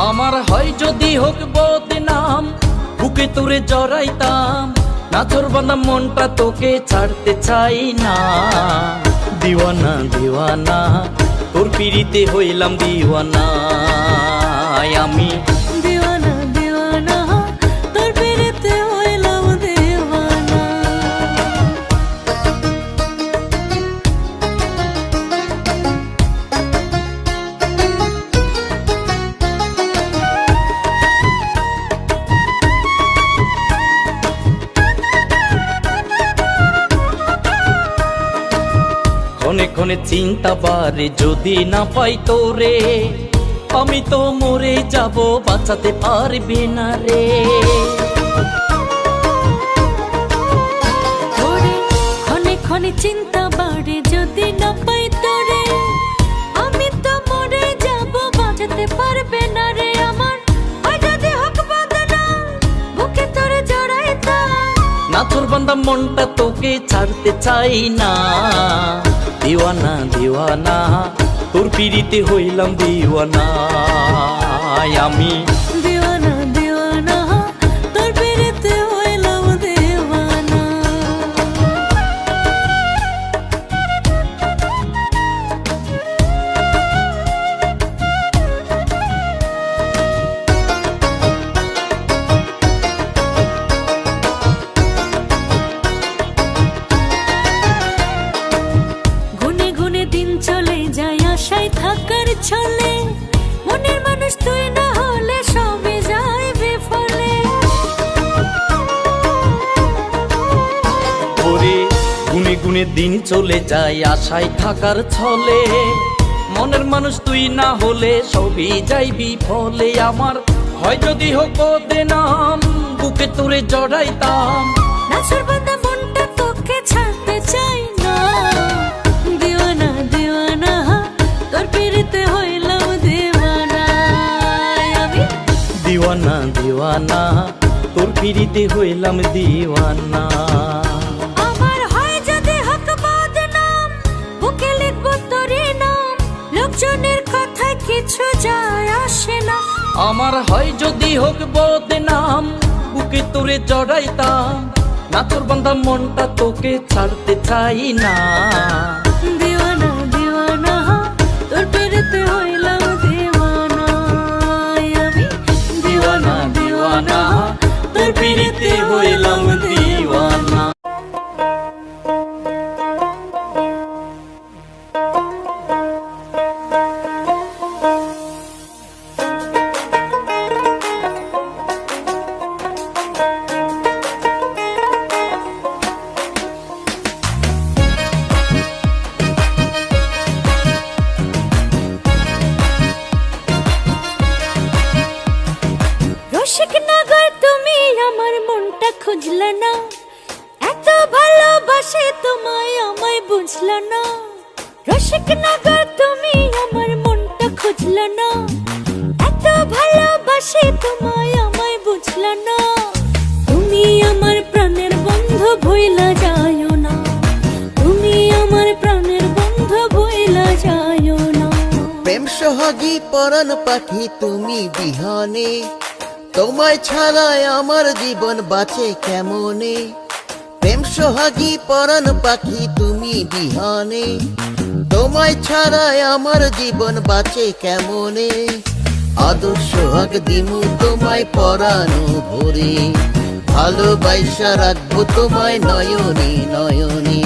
আমার হয় যদি হোক বদনাম, বুকে তোরে জড়াইতাম, নাচর বাঁধা মনটা তোকে ছাড়তে চাই না। দিওয়ানা দিওয়ানা তোর পিড়িতে হইলাম দিওয়ানা, আমি দিওয়ানা দিওয়ানা তোর পিড়িতে হইলাম দিওয়ানা। ক্ষণে ক্ষণে চিন্তা বারে যদি না পাই তোরে, আমি তো মরে যাব, বাঁচাতে পারবে না রে। ওরে ক্ষণে ক্ষণে চিন্তা বাড়ে যদি না পাই তোরে, আমি তো মরে যাব, বাঁচাতে পারবে না রে। আমার হয় যদি হোক বদনাম, বুকে তোরে জড়াইতাম, নাচর বাঁধা মনটা তোকে ছাড়তে চাই না। দিওয়ানা দিওয়ানা তোর পিড়িতে হইলাম দিওয়ানা, আমি দিওয়ানা দিওয়ানা তোর পিড়িতে হইলাম দিওয়ানা। গুনে গুনে দিন চলে যায় আশায় থাকার ছলে, মনের মানুষ তুই না হলে সবে যায় বিফলে। ওরে গুনে গুনে দিন চলে যায় আশায় থাকার ছলে, মনের মানুষ তুই না হলে সবই যাইবি ফলে। আমার হয় যদি হোক বদনাম, বুকে তোরে জড়াইতাম, নাচর বাঁধা মনটা তোকে ছাড়তে চাই না। দিওয়ানা দিওয়ানা তোর পিড়িতে হইলাম দিওয়ানা, আমি দিওয়ানা দিওয়ানা তোর পিড়িতে হইলাম দিওয়ানা। আমার হয় যদি হোক বদনাম, বুকে লিখবো তোরই নাম, লোকজনের কথায় কিছু যায় আসে না। আমার হয় যদি হোক বদনাম, বুকে তোরে জড়াইতাম, নাচর বাঁধা মনটা তোকে ছাড়তে চাই না। দিওয়ানা দিওয়ানা তোর পিড়িতে হইলাম দিওয়ানা, আমি দিওয়ানা দিওয়ানা তোর পিড়িতে হইলাম দিওয়ানা। রসিকনগর তুমি আমার মনটা খুঁজলা না, এত ভালোবাসে তোমায় আমায় বুঝলা না। রসিকনগর তুমি আমার মনটা খুঁজলা না, এত ভালোবাসে তোমায় আমায় বুঝলা না। তুমি আমার প্রাণের বন্ধু ভুইলা যায়ও না, তুমি আমার প্রাণের বন্ধু ভুইলা যায়ও না। প্রেম সোহাগী পরাণ পাখি তুমি বিহনে, তোমায় ছাড়ায় আমার জীবন বাঁচে কেমনে। প্রেম সোহাগী পরাণ পাখি তুমি বিহনে, তোমায় ছাড়ায় আমার জীবন বাঁচে কেমনে। আদর সোহাগ দিমু তোমায় পরানো ভরে, ভালোবাসা রাখবো তোমায় নয়নে নয়নে।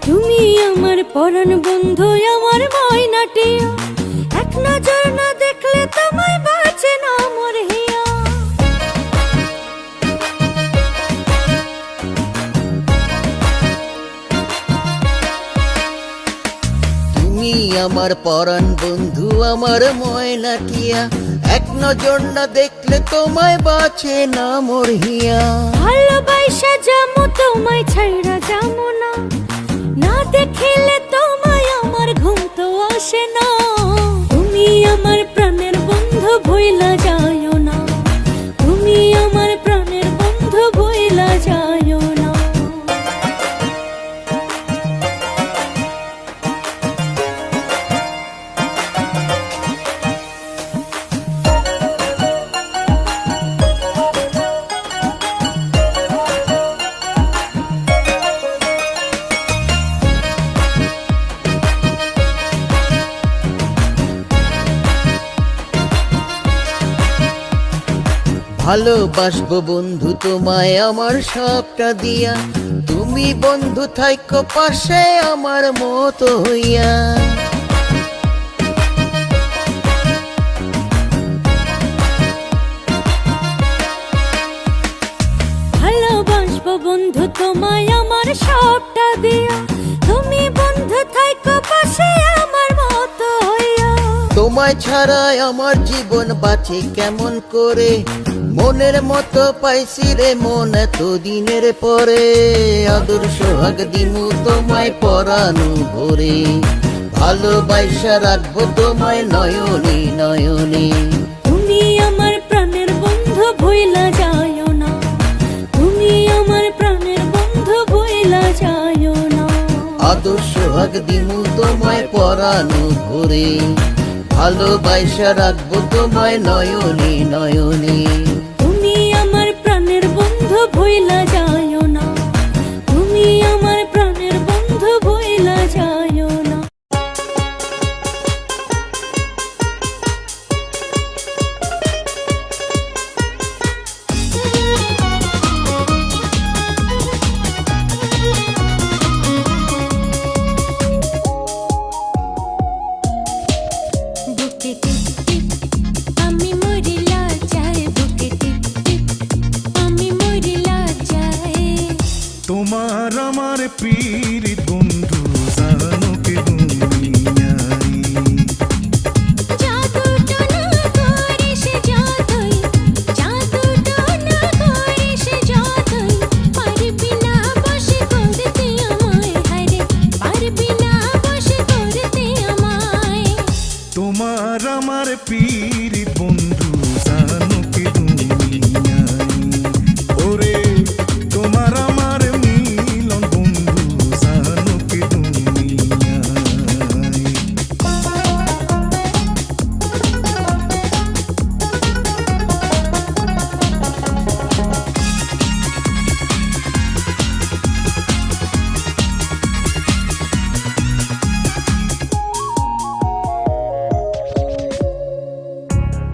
তুমি আমার পরাণ বন্ধু, আমার ময়নাটিয়া, এক নজর না দেখলে তোমায় বাঁচে না মোর হিয়া। তুমি আমার পরাণ বন্ধু, আমার ময়নাটিয়া, এক নজর না দেখলে তোমায় বাঁচে না মোর হিয়া। ভালোবাসা যামু তোমায় ছাইরা যামু না, না দেখিলে তোমায় আমার ঘুম তো আসে না। তুমি আমার প্রাণের বন্ধু ভুইলা যাইও না, তুমি আমার প্রাণের বন্ধু ভুইলা যাইও না। ভালোবাসবো বন্ধু তোমায় আমার সবটা দিয়া, তুমি বন্ধু থাইকো পাশে আমার মতো হইয়া। ভালোবাসবো বন্ধু তোমায় আমার সবটা দিয়া, তুমি বন্ধু থাইকো পাশে আমার মতো হইয়া। তোমায় ছাড়াই আমার জীবন বাঁচে কেমন করে, মনের মতো পাইছি রে মন এতদিনের পরে। আদর সোহাগ দিমু তোমায় পরানো ভরে, ভালোবাসা রাখবো তোমায় নয়নে নয়নে। তুমি আমার প্রাণের বন্ধু ভুইলা যাইও না, তুমি আমার প্রাণের বন্ধু ভুইলা যাইও না। আদর সোহাগ দিমু তোমায় পরানো ভরে, ভালোবাসা রাখবো তোমায় নয়নে নয়নে। তুমি আমার প্রাণের বন্ধু ভুইলা যাইও না, তুমি আমার প্রাণের বন্ধু ভুইলা যাইও না। বুকে টিপ টিপ আমি মরিলা চাই, বুকে টিপ টিপ আমি মরিলা চাই। তোমার আমার পীড়িত বন্ধু জানো কে দুনিয়ায়। জাদু টোনা করিস যতই, জাদু টোনা করিস যতই, পারবি না বশে করতে আমায়, হায়রে পারবি না বশে করতে আমায়। তোমার আমার পীড়িত বন্ধু জানো কে দুনিয়ায়। ওরে তোমার আমার মিলন বন্ধু জানো কে দুনিয়ায়।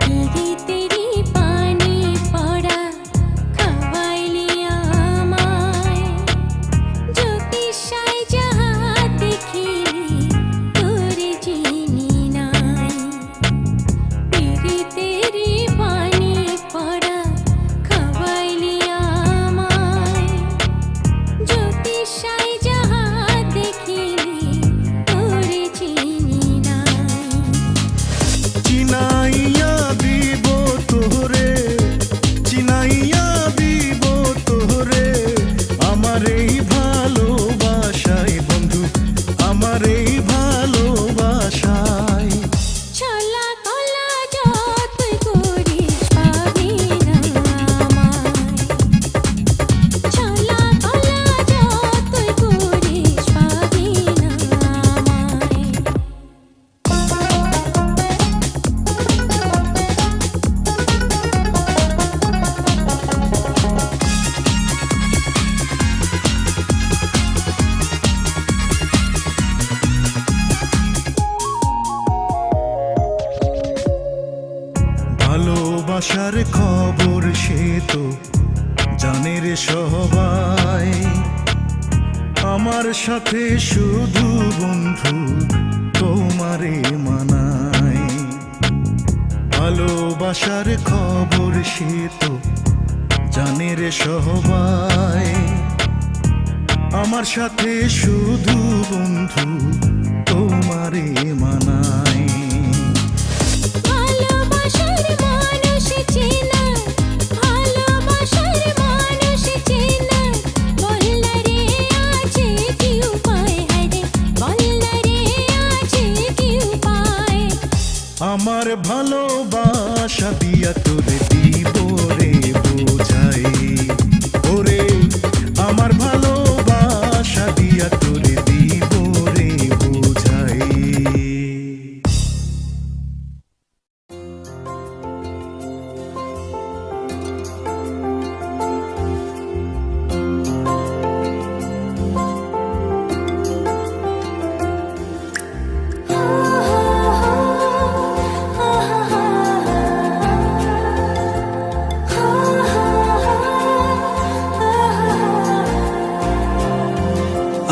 तेरी तेरी पानी पड़ा खवाइली आमाय, ज्योतिषाय जहाँ देखिली तोरे जीनी नाय। तेरी तेरी पानी पड़ा खवाइली आमाय, ज्योतिषाय जहाँ देखिली तोरे जीनी नाय। চিনাইয়া দিব তোরে, চিনাইয়া দিব তোরে, আমার এই ভালোবাসায় বন্ধু, আমার এই ভালোবাসায়। ছলা কলা যতই করিস পাবি না আমায়, ছলা কলা যতই করিস পাবি না আমায়। ভালোবাসার খবর সে তো জানে রে সবাই, আমার সাথে শুধু বন্ধু তোমারে মানায়। ভালোবাসার খবর সে তো জানে রে সবাই, আমার সাথে শুধু বন্ধু তোমারে মানায়। ভালোবাসা ভালোবাসার মানুষ চেনা ভালোবাসার মানুষ চেনা বলনা রে আছে কি উপায় হায় রে বলনা রে আছে কি উপায় আমার ভালোবাসা দিয়া তোরে দিব রে বোঝাই ওরে আমার ভালোবাসা দিয়া তোরে দিব রে বোঝাই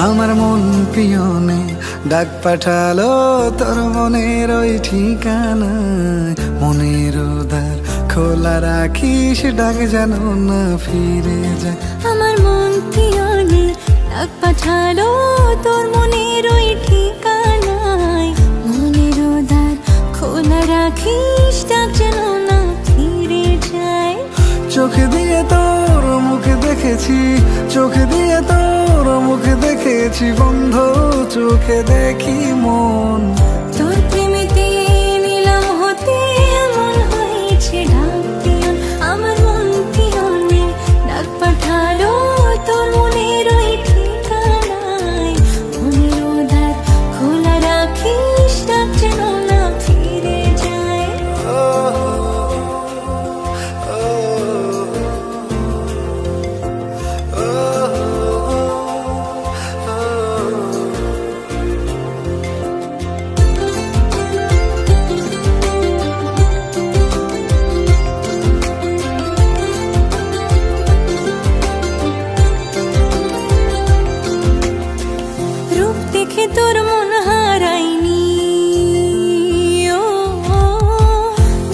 আমার মন পিয়নে ডাক পাঠালো তোর মনের ওই ঠিকানায় মনের দ্বার খোলা রাখিস ডাক যেন না ফিরে যায় আমার মন পিয়নে ডাক পাঠালো তোর মনের ওই ঠিকানায় মনের দ্বার খোলা রাখিস ডাক যেন না ফিরে যায় চোখ দিয়ে তোর মুখ দেখেছি চোখ দিয়ে তোর মুখ দেখেছি বন্ধ চোখে দেখি মন তোর প্রেমেতে নিলাম হতে মন হয়েছে ডাক পিয়ন আমার মন পিয়নে ডাক পাঠালো তোর মনের ওই ঠিকানায় মনের দ্বার খোলা রাখিস ডাক যেন না ফিরে যায় রূপ দেখে তোর মন হারাইনি ও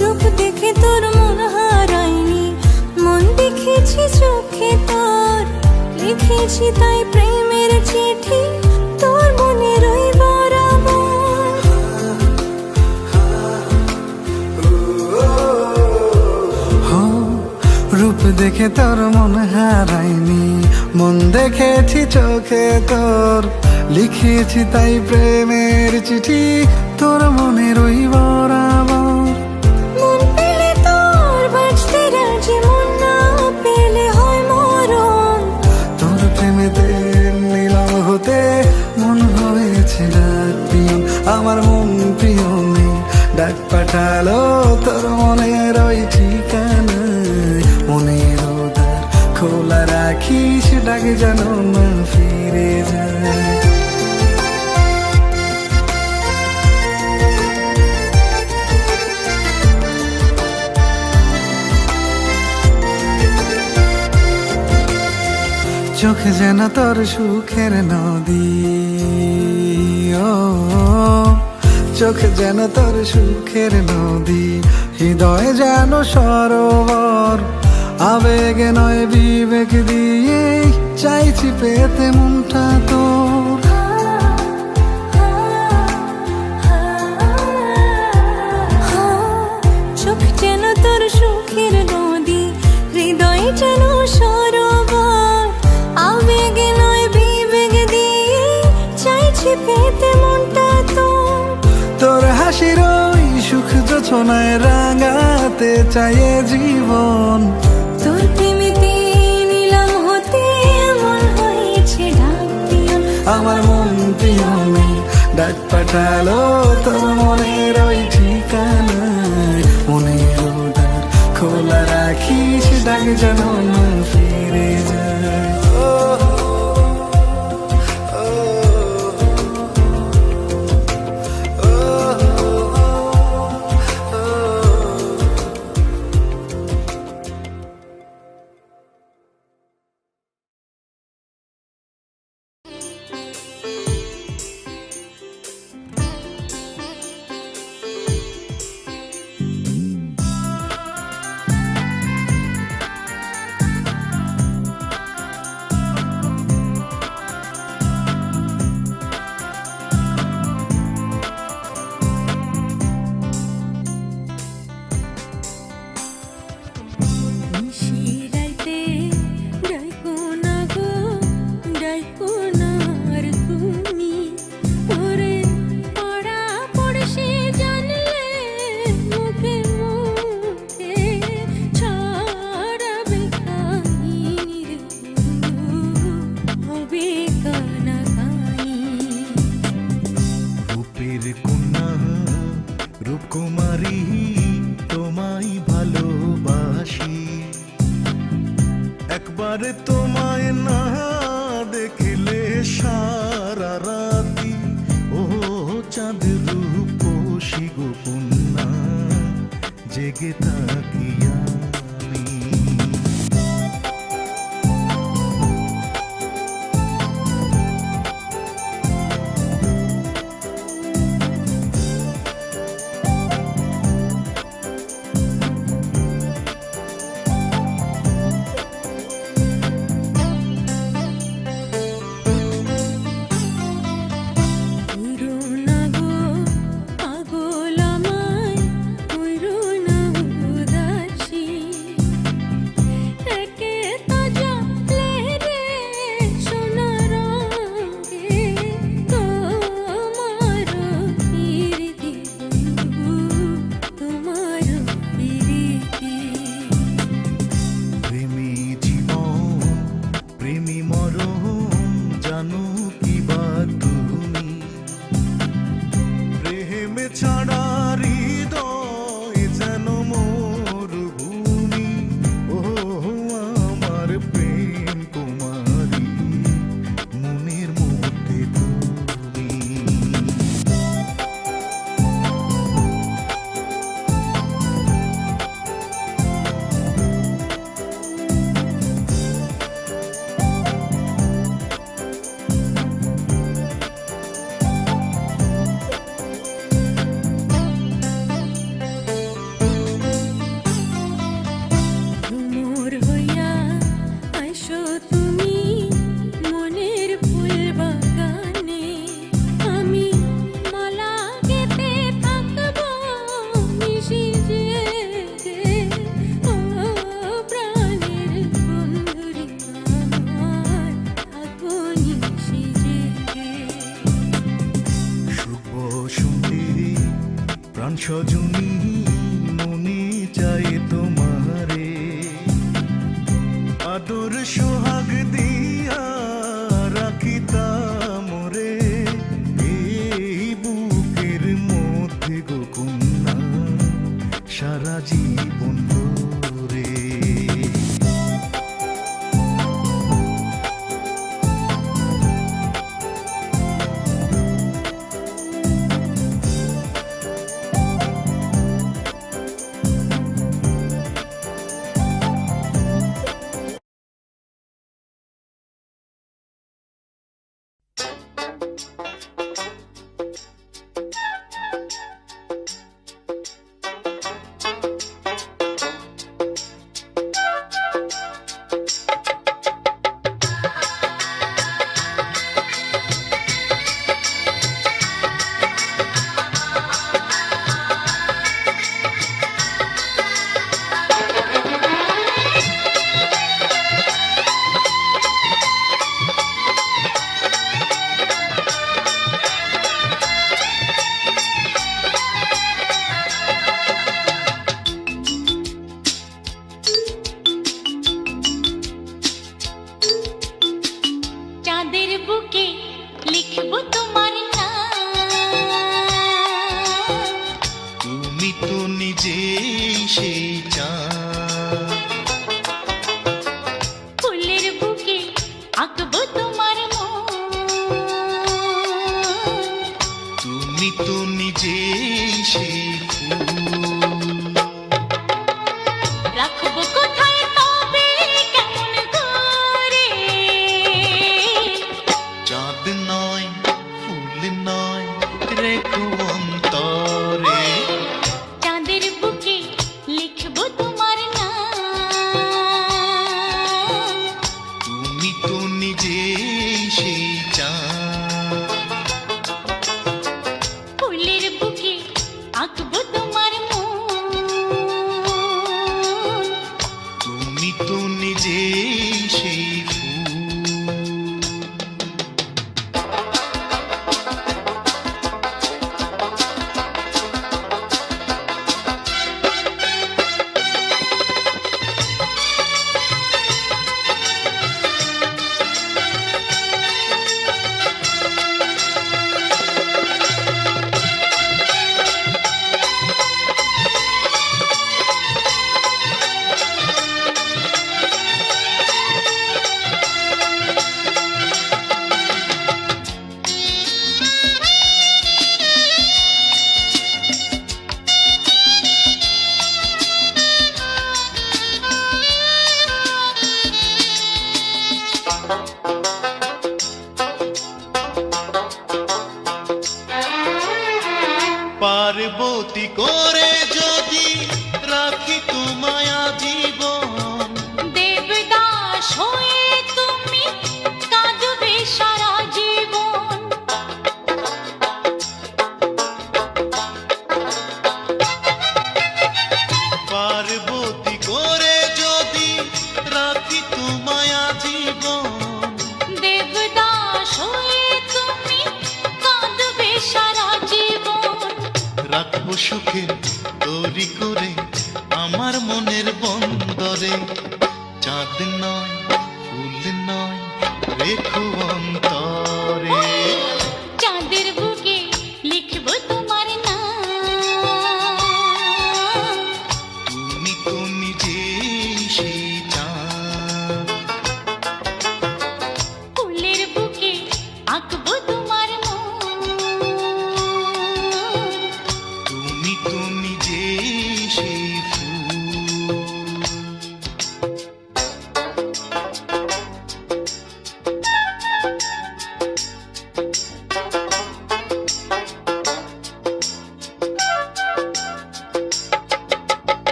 রূপ দেখে তোর মন হারাইনি মন দেখেছি চোখে তোর লিখেছি তাই প্রেমের চিঠি তোর মনের ওই বরাবর হো, রূপ দেখে তোর মন হারাইনি মন দেখেছি চোখে তোর লিখেছি তাই প্রেমের চিঠি তোর মনের ওই বরাবর মন পেলে তোর বাঁচতে রাজি মন না পেলে হয় মরণ তোর প্রেমেতে নিলাম হতে মন হয়েছে ডাক পিয়ন আমার মন পিয়নে ডাক পাঠালো তোর মনের ওই ঠিকানায় মনের দ্বার খোলা রাখিস ডাক যেন না ফিরে যায় চোখ যেন তোর সুখের নদী ও চোখ যেন তোর সুখের নদী হৃদয় যেন সরোবর আবেগে নয় বিবেক দিয়ে চাইছি পেতে মনটা তোর চোখ যেন তোর সুখের নদী হৃদয় যেন সরোবর আবেগে নয় বিবেক দিয়ে চাইছি পেতে মনটা তোর তোর হাসির ওই সুখ যোছনায় রাঙাতে চাইয়ে জীবন তোর প্রেমেতে নিলাম হতে মন হয়েছে ডাক পিয়ন আমার মন পিয়নে ডাক পাঠালো তোর মনের ওই ঠিকানায় মনের দ্বার খোলা রাখিস ডাক যেন না ফিরে যায় জেগে থাকি আমি। পুরোনা গো পাগল আমায় পুরোনা উদাসী একে তাজা রে সোনার রঙে তোমার প্রীতি তোমার প্রীতি প্রেমী জীবন প্রেমী মরণ জানো কি বা তুমি, প্রেমে ছাড়া হৃদয় যেন মরুভূমি। ও আমার প্রেম কুমারী মনের মধ্যে তুমি। মোর হইয়া আইসো তুমি মনের ফুল বাগানে, আমি মালা গেতে থাকবো মিশি জেগে। ও প্রাণের বন্ধুরি আমার থাকবো নিশি জেগে। শুভ সুন্দরী প্রাণ সজনী মনে চায় তোমারে, আদর সোহাগ দিয়া রাখিতাম রে এই বুকের মধ্যে গো কন্যা সারা জীবন ধরে। চাঁদের বুকে লিখবো তোমার নাম, তুমি তো নিজেই সেই চাঁদ, ফুলের বুকে আঁকবো তোমার মন, তুমি তো নিজেই সেই ফুল। রাখবো কোথায় তবে কেমন করে, চাঁদ নয় ফুল নয় রেখো অন্তরে, চাঁদের বুকে লিখবো তোমার নাম, তুমি তো নিজেই সেই চাঁদ, ফুলের বুকে আঁকবো তোমার মন, তুমি তো নিজেই সেই ফুল। পার্বতী করে যদি রাখি তোমায় আজীবন, দেবদাস হয়ে তুমি কাঁদবে সারা জীবন। পার্বতী করে যদি রাখি তোমায় আজীবন, দেবদাস হয়ে তুমি কাঁদবে সারা জীবন। রাখবো সুখে তৈরি করে আমার মনের বন্দরে, চাঁদ নয় ফুল নয় রেখো অন্তরে। চাঁদের বুকে লিখবো তোমার নাম, তুমি তো নিজেই সেই চাঁদ, ফুলের বুকে আঁকবো তোমার মন, তুমি তো নিজেই সেই ফুল।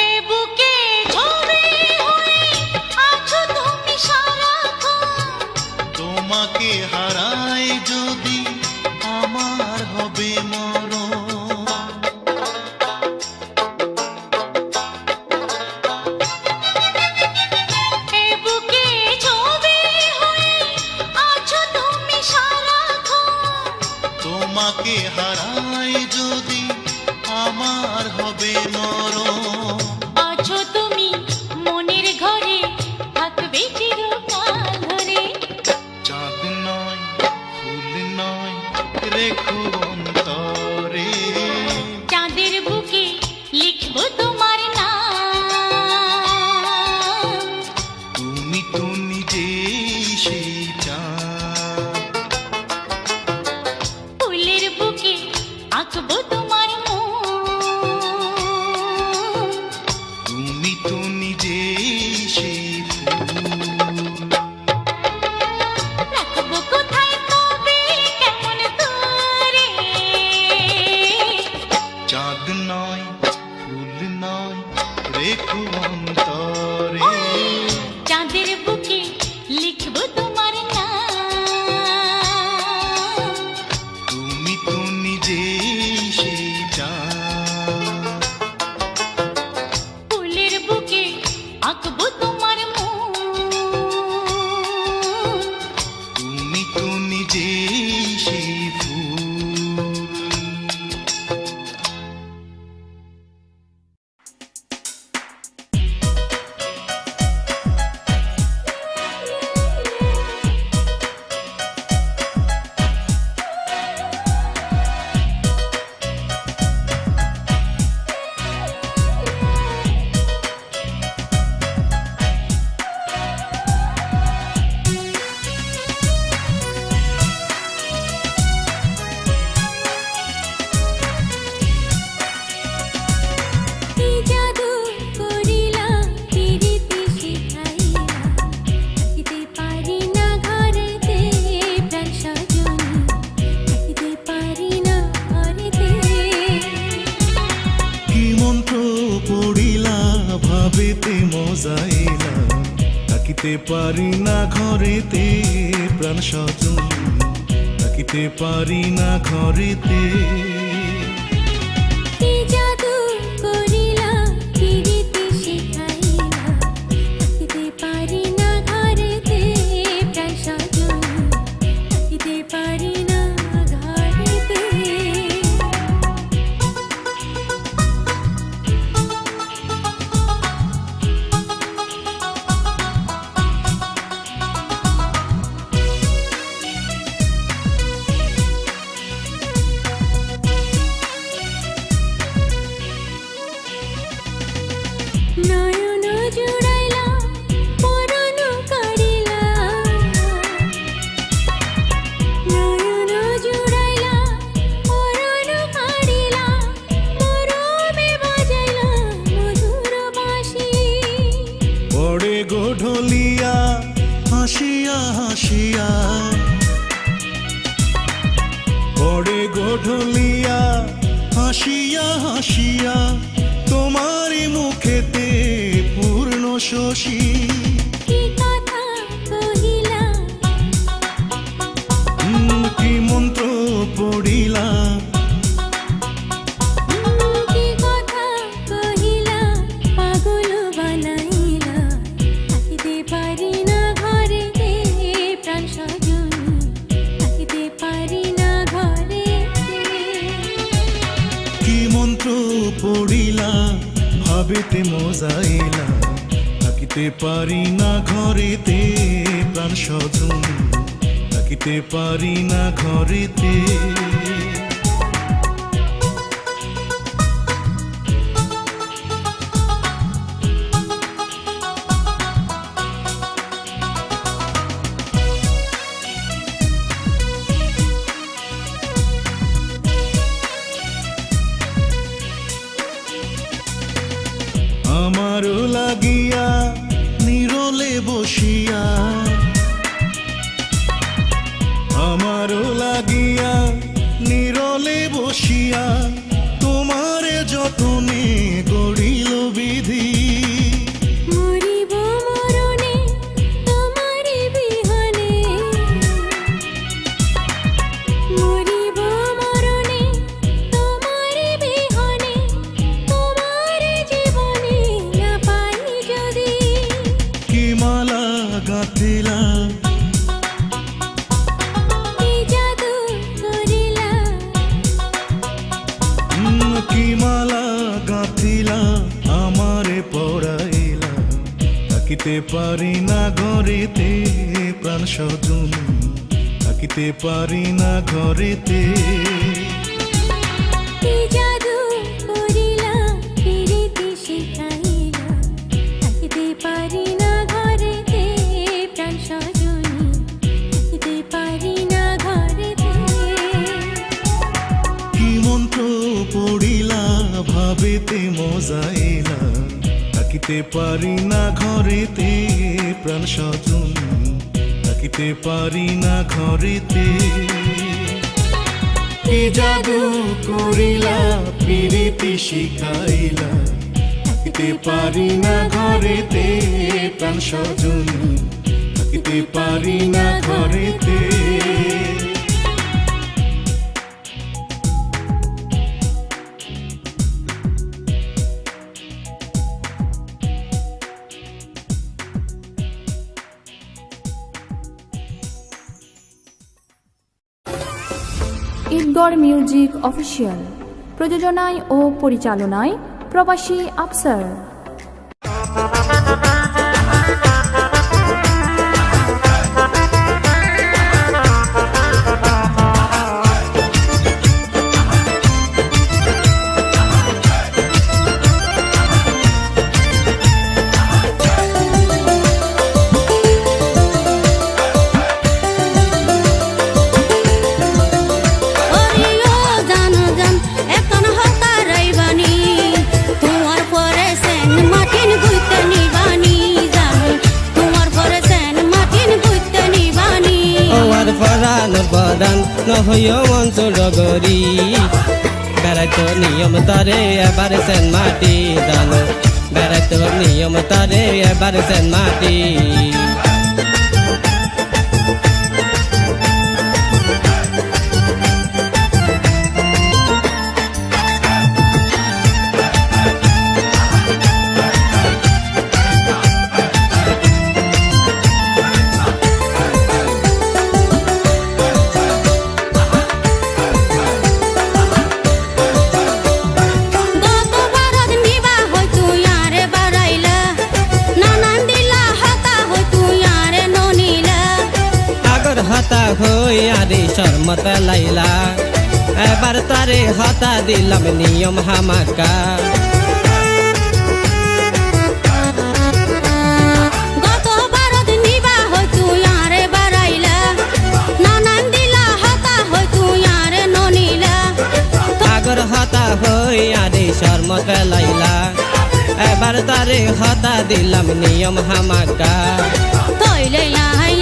এ বুকে ঝরে হয়ে আছো তুমি সারাক্ষণ, তোমাকে হারাই যদি আমার হবে মরণ, এ বুকে ঝরে হয়ে আছো তুমি সারাক্ষণ, তোমাকে হারাই যদি আমার হবে মরণ। আছো তুমি মনের ঘরে থাকবে চিরকাল ধরে। চাঁদ নয় ফুল নয় রেখো অন্তরে, চাঁদের বুকে লিখবো তোমার নাম, তুমি তো নিজেই সেই চাঁদ, ফুলের বুকে আঁকবো তোমার মন, তুমি তো নিজেই সেই ফুল। রাখবো কোথায় তবে কেমন তোরে, চাঁদ নয় ফুল নয় রেখো অন্তরে, চাঁদের বুকে লিখবো তোমার নাম, তুমি তো নিজেই সেই চাঁদ, ফুলের বুকে আঁকবো তোমার মন, তুমি তো নিজেই সেই ফুল। কি জাদু করিলা কি রীতি শিখাইলা থাকিতে পারি না ঘরেতে প্রাণ সজনী থাকিতে পারি না ঘরেতে কি মন্ত্র পড়িলা ভাবেতে মজাইলা থাকিতে পারি না ঘরেতে প্রাণ স্বজন থাকিতে পারি না ঘরেতে কি জাদু করিলা কি রীতি শিখাইলা থাকিতে পারি না ঘরেতে প্রাণ সজনী থাকিতে পারি না ঘরেতে হাসিয়া হাসিয়া পড়ে গোঢলিয়া হাসিয়া হাসিয়া তোমারই মুখেতে পূর্ণ শশী কি কথা কহিলা কি মন্ত্র পড়িলা কি কথা কহিলা পাগল বানাইলা থাকিতে পারি না ঘরেতে প্রাণ সজনী থাকিতে পারি না ঘরেতে কি মন্ত্র পড়িলা ভাবিতে মজাইলা থাকিতে পারি না ঘরেতে প্রাণ সজন থাকিতে পারি না ঘরেতে আমারও লাগিয়া নিরলে বসিয়া আমারও লাগিয়া নিরলে বসিয়া তোমারে যতনে গড়িল বিধি মরিব মরণে তোমারি বিহনে মরিব মরণে তোমারি বিহনে তোমার জীবনে না পাই যদি কি মালা গাঁথিলা কি জাদু করিলা কি মালা গাঁথিলা আমারে পড়াইলা থাকিতে পারি না ঘরেতে প্রাণ সজন থাকিতে পারি না ঘরেতে কি জাদু করিলা প্রীতি শিখাইলা থাকিতে পারি না ঘরেতে প্রাণ সজনী থাকিতে পারি না ঘরেতে কি মন্ত্র পড়িলা ভাবেতে মজাইলা থাকিতে পারি না ঘরেতে প্রাণ সজন থাকিতে পারি না ঘরেতে কি জাদু করিলা প্রীতি শিখাইলা থাকিতে পারি না ঘরেতে প্রাণ সজন থাকিতে পারি না ঘরেতে ঈদগড় মিউজিক অফিসিয়াল প্রযোজনায় ও পরিচালনায় প্রবাসী আফসার। বদান নহইও মঞ্চুর গরি বেড়াইতো নিয়ম তারে এবার সেন মাটি দান বেড়াইতো নিয়ম তারে এবার সেন মাটি হইয়ারে শর্মত লাইলা এবার তারে হতা দিলাম নিয়ম হামাকা গত বারত নিবা হই তুই আরে বারাইলা নানান দিলা হতা হই তুই আরে ননিলা আগর হতা হইয়ারে শর্মত লাইলা এবার তারে হতা দিলাম নিয়ম হামাকা তইলে নাই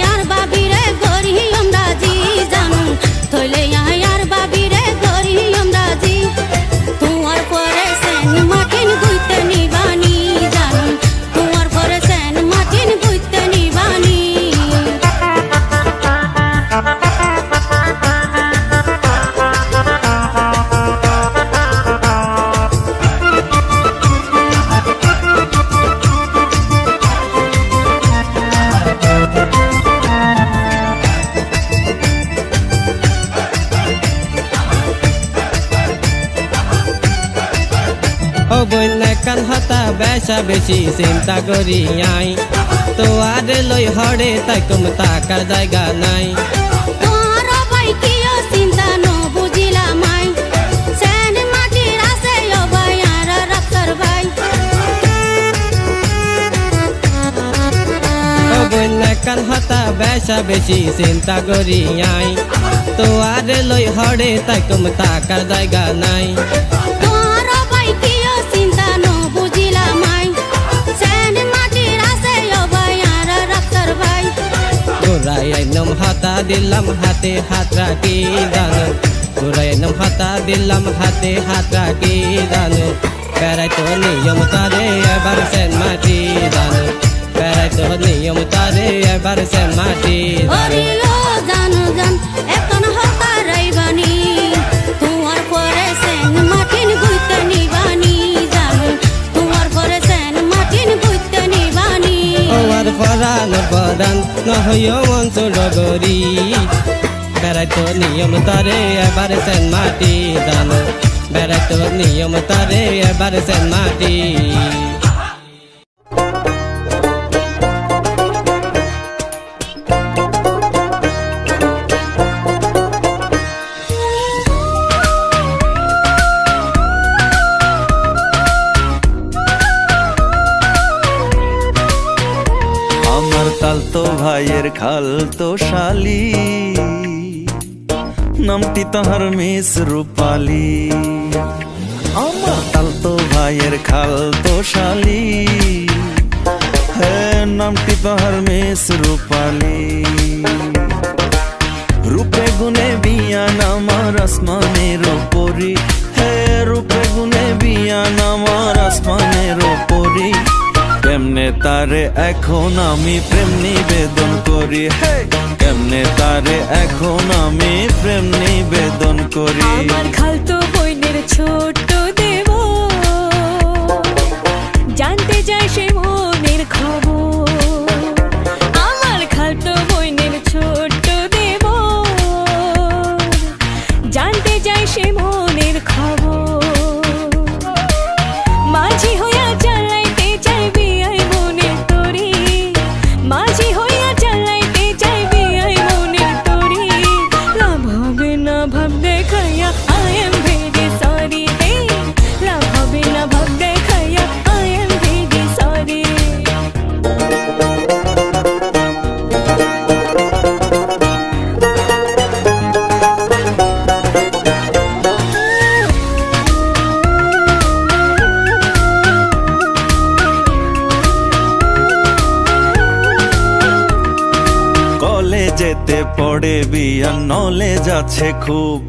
বেশা বেশি চিন্তা করি আই তোয়ারে লই হরে তাই কম তাকার জায়গা নাই তোমার ভাই কি চিন্তা ন বুঝিলাম আই সেন মাটির আছে ভাই আর রাপ্তার ভাই বন্যা কান হতা বেশা বেশি চিন্তা করি আই তোয়ারে লই হরে তাই কম তাকার জায়গা নাই তোমার ভাই কি চিন্তা ন বুঝিলাম আই সেন মাটির আছে ভাই আর রাপ্তার ভাই গোরাই আইনম হাতা দিলাম হাতে হাত রাখি জানো গোরাই আইনম হাতা দিলাম হাতে হাত রাখি জানো বেড়াই তো নিয়ম তারে এবার সেন মাটি জানো বেড়াই তো নিয়ম তারে এবার সেন মাটি জানো ওরিও জানো জান এখন হতা রাইবানি তোমার পরে সেন মাটিন গুইতে নিবানি জানো তোমার পরে সেন মাটিন গুইতে নিবানি ওয়ার ফরান বদান নহইও অঞ্চল গরি বেড়াই তো নিয়ম তারে এবার সেন মাটি জানো বেড়াই তো নিয়ম তারে এবার সেন মাটি আমার তালতো ভাইয়ের খালতো শালি নামটি তাহার মিস রূপালী আমার তালতো ভাইয়ের খালতো শালি হ্যাঁ নামটি তাহার মিস রূপালী রূপে গুণে বিয়ান আমার আসমানের ওপরি হ্যাঁ রূপে গুণে বিয়ান আমার আসমানের ওপরি কেমনে তারে এখন আমি প্রেম নিবেদন করি কেমনে তারে এখন আমি প্রেম নিবেদন করি আমার খালতো বোনের ছোট দেব জানতে চাই সে মনের খবর আমার খালতো বোনের ছোট দেব জানতে চাই সে মনের খবর মাঝি হইয়া চালাইতে চাই বিয়াই মনের তরি মাঝি হইয়া চালাইতে চাই বিয়াই মনের তরি লাভ হবে না ভাব দেখাইয়া আই এম ভেরি সরি হে লাভ হবে না ভাব দেখাইয়া আই এম ভেরি সরি কলেজেতে পড়ে বিয়ান নলেজ আছে খুব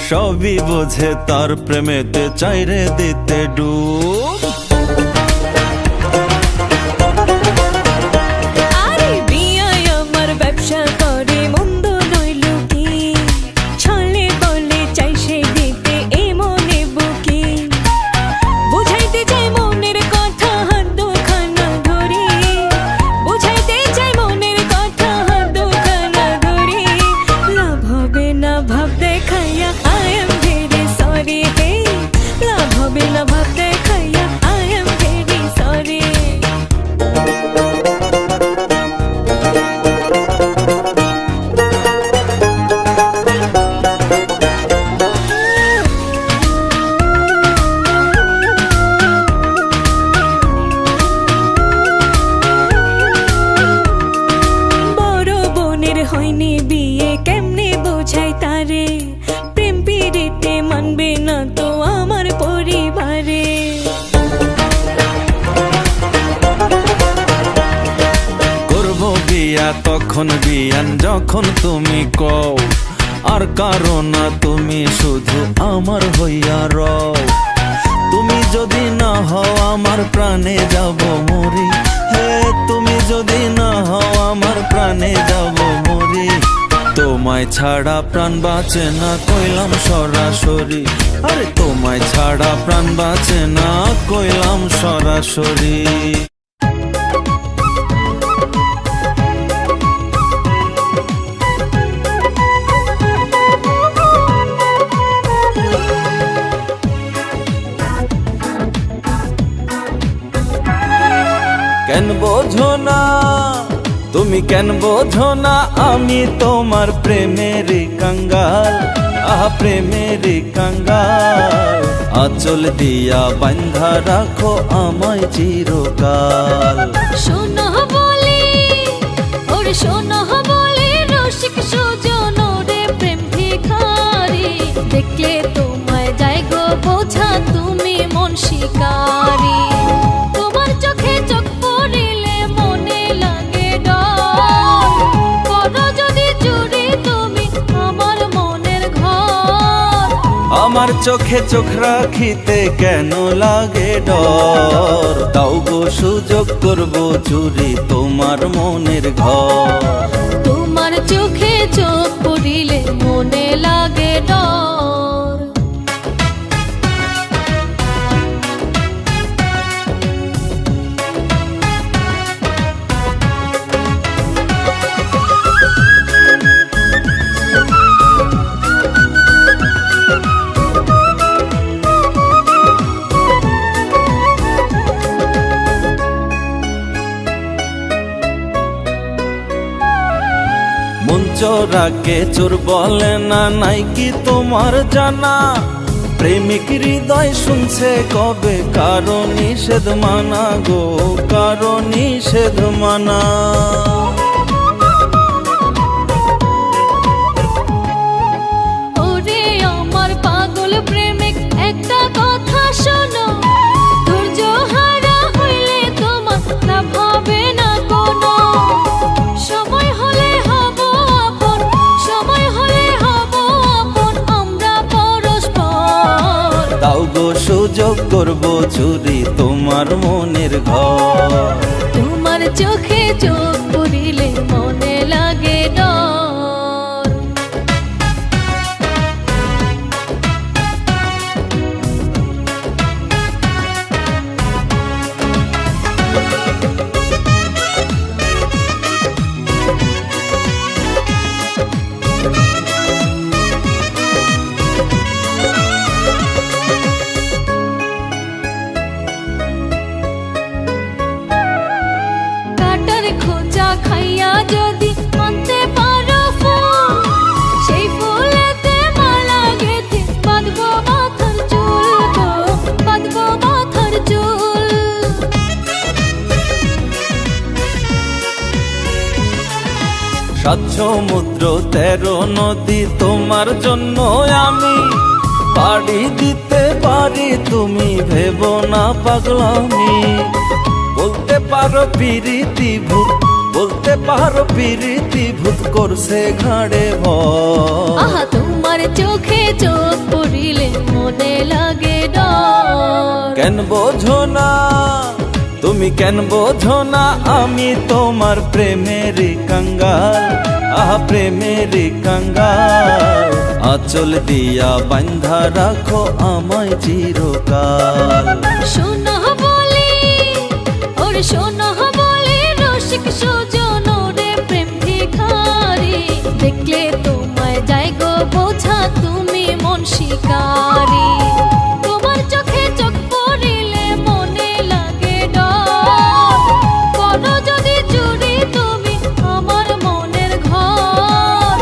সবই বোঝে তার প্রেমেতে চাইরে দিতে ডুব আরে বিয়াই আমার ব্যবসা করে মন্দ নইল কি ছলে বলে চাই সে দিতে এ মনে বুকি বুঝাইতে চাই মনের কথা হাত দুখানা ধরি বুঝাইতে চাই মনের কথা হাত দুখানা ধরি লাভ হবে না ভাব দেখাইয়া আই এম ভেরি সরি হে লাভ হবে না ভাব দেখাইয়া আই এম ভেরি সরি বড় বোনের হয়নি বিয়ে কেমনে বোঝাই তারে প্রেম পিড়িতে মানবে না তো আমার পরিবারে করবো বিয়া তখন বিয়ান যখন তুমি কও আর কারো না তুমি শুধু আমার হইয়া রও তুমি যদি না হও আমার প্রাণে যাব মরি হে তুমি যদি না হও আমার প্রাণে যাব মরি তোমায় ছাড়া প্রাণ বাঁচে না কইলাম সরাসরি আরে তোমায় ছাড়া প্রাণ বাঁচে না কইলাম সরাসরি কেন বোঝো না, তুমি কেন বোঝো না, আমি তোমার প্রেমের কাঙ্গাল, আহা প্রেমের কাঙ্গাল। আঁচল দিয়া বান্ধা রাখো আমায় চিরকাল। শোনো বলি, ওরে শোনো বলি, রসিক সুজন রে প্রেম ভিখারি, দেখলে তোমায় যাই গো বোঝা, তুমি মন শিকারি। তোমার চোখে চোখ পড়িলে মনে লাগে ডর, করো যদি চুরি তুমি আমার মনের ঘর। আমার চোখে চোখ রাখিতে কেন লাগে ডর, দাও গো সুযোগ করব চুরি তোমার মনের ঘর। তোমার চোখে চোখ পড়িলে মনে লাগে ডর। মন চোরাকে চোর বলে না, নাই কি তোমার জানা, প্রেমিক হৃদয় শুনছে কবে কারো নিষেধ মানা গো, কারো নিষেধ মানা। ওরে আমার পাগল প্রেমিক একটা কথা শোনো, ধৈর্য হারা হইলে তোমার লাভ হবে না কোনো। সময় হলে হব আপন, সময় হলে হব আপন, আমরা পরস্পর। দাও গো সুযোগ করব চুরি তোমার মনের ঘর। তোমার চোখে চোখ পড়িলে মনে লাগে ডর। কাটার খোঁজা খাইয়া যদি আনতে পারো ফুল, সেই ফুলেতে মালা গেঁথে বাঁধবো মাথার চুল গো, বাঁধবো মাথার চুল। সাত সমুদ্র 13 নদী তোমার জন্য আমি পাড়ি দিতে পারি, তুমি ভেবো না পাগলামি। বলতে পারো পিরিতি ভূত, বলতে পারো পিরিতি ভূত করছে ঘাড়ে ভর। আহা তোমার চোখে চোখ পড়িলে মনে লাগে ডর। কেন বোঝো না, তুমি কেন বোঝো না, আমি তোমার প্রেমের কাঙ্গাল, আহা প্রেমের কাঙ্গাল। আঁচল দিয়া বান্ধা রাখো আমায় চিরকাল। শোনো বলি, ওরে শোনো বলি, রসিক সুজন রে প্রেম ভিখারি, দেখলে তোমায় যাই গো বোঝা, তুমি মন শিকারি। তোমার চোখে চোখ পড়িলে মনে লাগে ডর, করো যদি চুরি তুমি আমার মনের ঘর।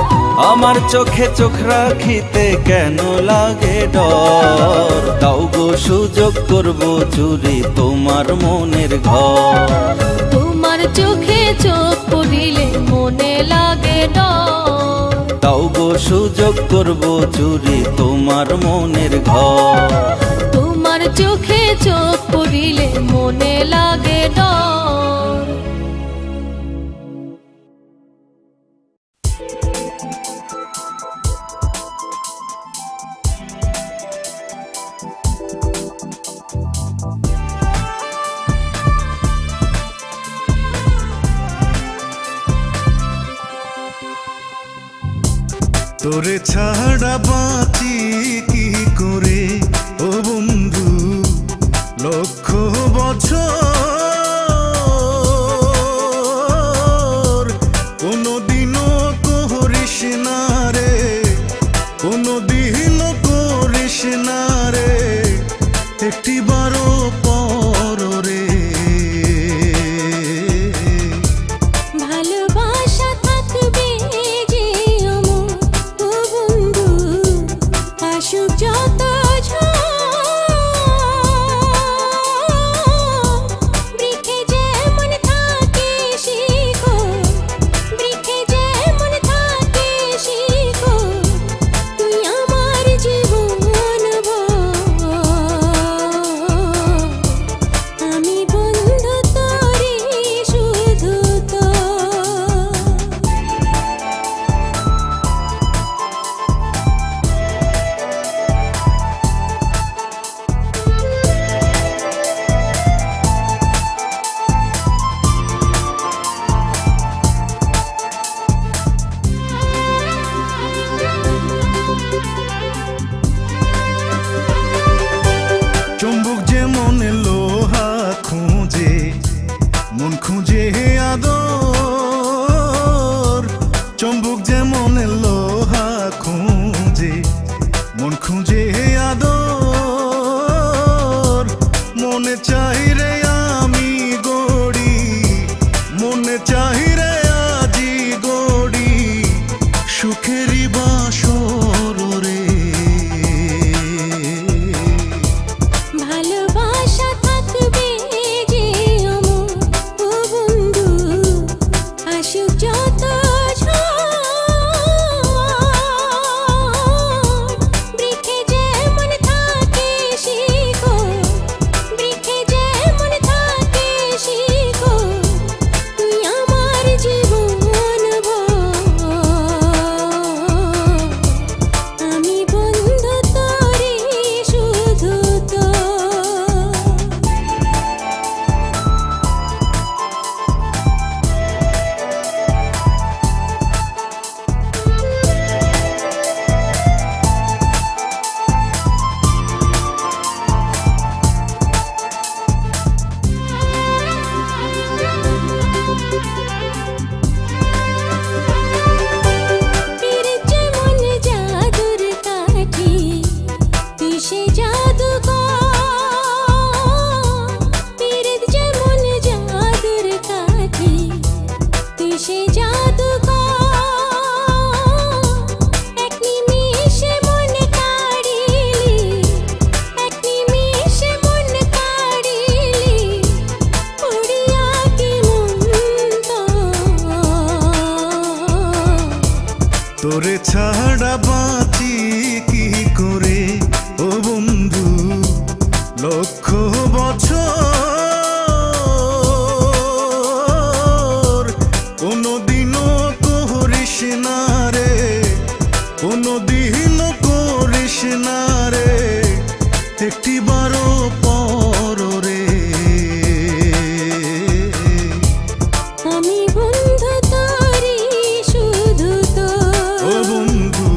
আমার চোখে চোখ রাখিতে কেন লাগে ডর, দাও গো সুযোগ করব চুরি তোমার মনের ঘর। তোমার চোখে চোখ পড়িলে মনে লাগে ডর, দাও গো সুযোগ করব চুরি তোমার মনের ঘর। তোমার চোখে চোখ পড়িলে মনে লাগে ডর। তোরে ছাড়া বাঁচি কি করে ও বন্ধু, লক্ষ বছর কোনদিনও করিস না রে, কোনদিনও করিস না রে, একটিবারও পর রে। তোরে ছাড়া বাঁচি কি করে ও বন্ধু লক্ষ বছর কোনদিনও করিস না রে কোনদিনও করিস না রে একটিবারও পর রে আমি বন্ধু তারি শুধু তো ও বন্ধু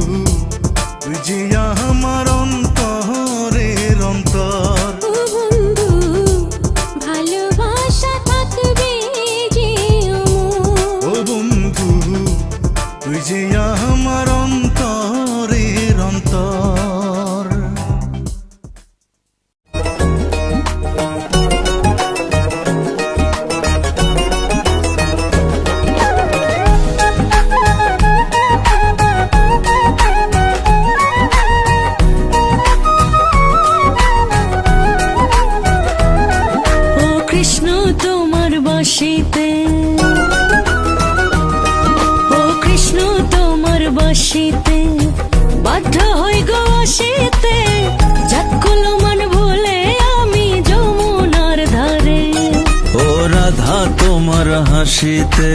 তুই যে আমার অন্তরের অন্তর ও বন্ধু ভালোবাসা থাকবে যে ও বন্ধু তুই যে আমার অন্তরের অন্তর ও কৃষ্ণ তোমার বাঁশিতে ও কৃষ্ণ তোমার বাঁশিতে বাধ্য হই গো আসিতে যাকুল মান ভুলে আমি যমুনার ধারে ও রাধা তোমার হাসিতে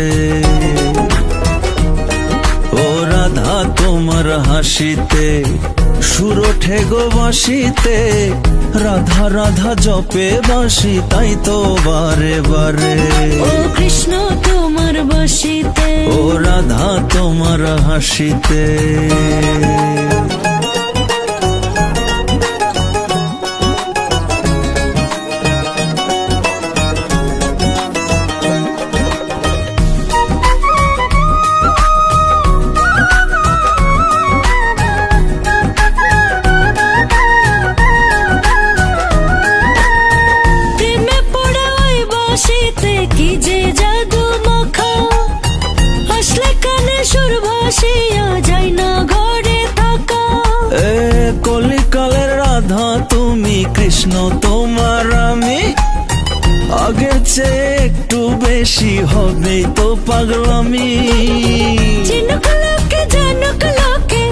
ও রাধা তোমার হাসিতে সুর ওঠে গো বাঁশিতে রাধা রাধা জপে বাঁশি তাই তো বারে বারে ও কৃষ্ণ তোমার বাঁশিতে ও রাধা তোমার হাসিতে প্রেমে পড়ে ওই বাঁশিতে কি যে জাদু মাখা আসলে কানে সুর ভাসিয়া যায় না ঘরে থাকা এ কলিকালের রাধা তুমি কৃষ্ণ তোমার আমি আগের চেয়ে একটু বেশি হবে তো পাগলামি চিনুক লোকে জানুক লোকে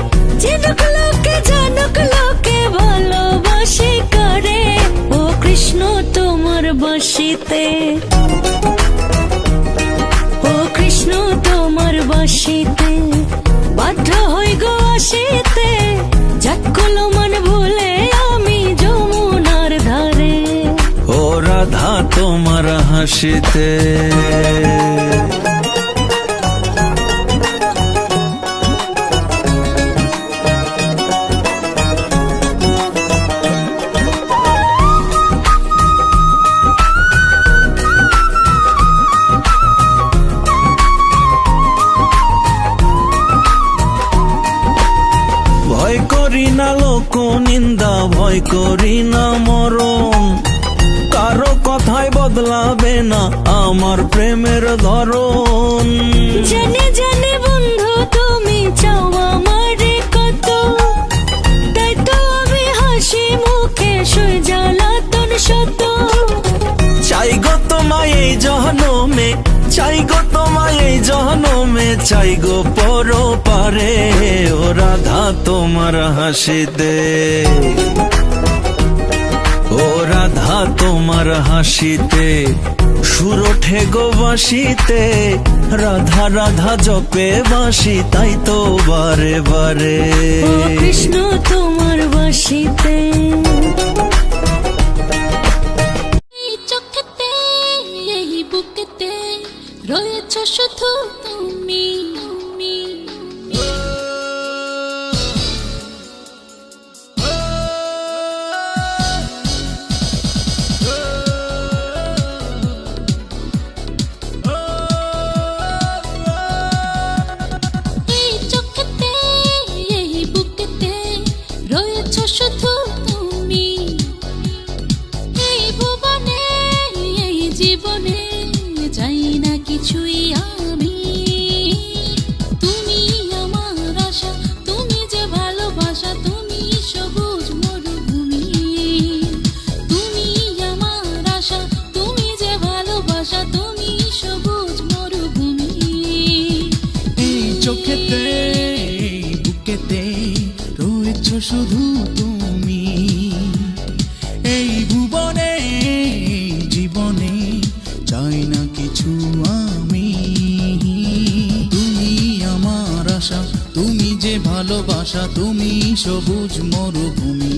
চিনুক লোকে জানুক লোকে ভালোবাসি করে ও কৃষ্ণ তোমার বাঁশিতে ও কৃষ্ণ তোমার বাঁশিতে বাধ্য হই গো আসিতে যাকুল মান ভুলে আমি যমুনার ধারে ও রাধা তোমার হাসিতে ভয় করি না লোক নিন্দা ভয় করি না মরণ কারো কথায় বদলাবে না আমার প্রেমের ধরন জানে জানে বন্ধু তুমি চাও আমারে কত তাই তো আমি হাসি মুখে শুয়ে জ্বালাতন শত চাই গো তোমায় এই জহনমে চাই গো তোমায় এই জহনমে চাই গো পর পারে ও রাধা তোমার হাসিতে ও রাধা তোমার হাসিতে সুর ওঠে গো বাঁশিতে রাধা রাধা জপে বাঁশি তাই তো বারে বারে ও কৃষ্ণ তোমার বাঁশিতে এই চোখেতে এই বুকেতে রয়েছ শুধু তুমি এই চোখেতে এই বুকেতে রয়েছ শুধু তুমি এই ভুবনে এই জীবনে চাই না কিছুই আমি তুমি আমার আশা তুমি যে ভালোবাসা তুমি সবুজ মরুভূমি তুমি আমার আশা তুমি যে ভালোবাসা তুমি সবুজ মরুভূমি এই চোখেতে এই শুধু তুমি এই ভুবনে জীবনে চাই না কিছু আমি তুমি আমার আশা তুমি যে ভালোবাসা তুমি সবুজ মরুভূমি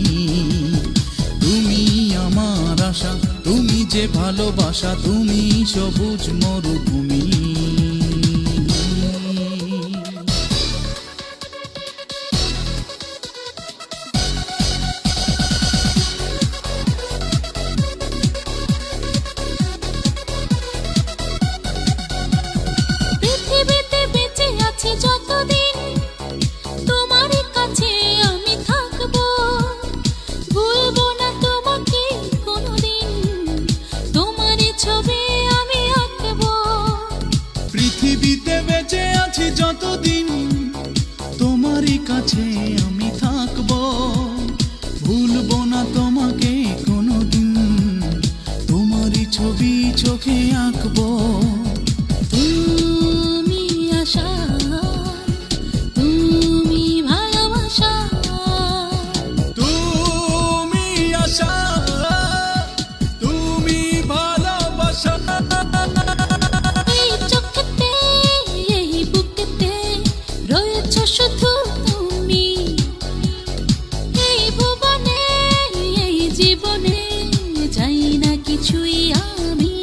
তুমি আমার আশা তুমি যে ভালোবাসা তুমি সবুজ মরুভূমি পৃথিবীতে বেঁচে আছি যতদিন তোমার কাছে আমি থাকবো ভুলবো না তোমাকে কোনোদিন তোমার ছবি আমি আঁকবো পৃথিবীতে বেঁচে আছি যতদিন তোমারই কাছে আমি থাকবো ভুলবো না তোমাকে কোনোদিন তোমারই ছবি চোখে আঁকবো তুমি আশা তুমি ভালোবাসা তুমি আশা তুমি ভালোবাসা এই চোখেতে এই বুকেতে রয়েছ শুধু তুমি এই ভুবনে এই জীবনে চাই না কিছুই আমি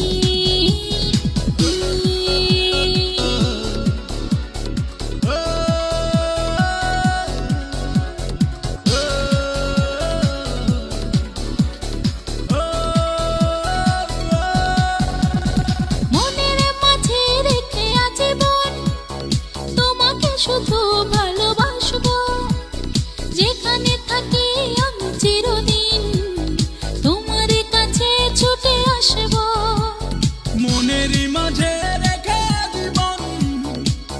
মনের মাঝে রেখে আজীবন তোমাকে শুধু ভালোবাসবো যেখানে থাকি আমি চিরদিন তোমার কাছে ছুটে আসবো মনের মাঝে রেখে জীবন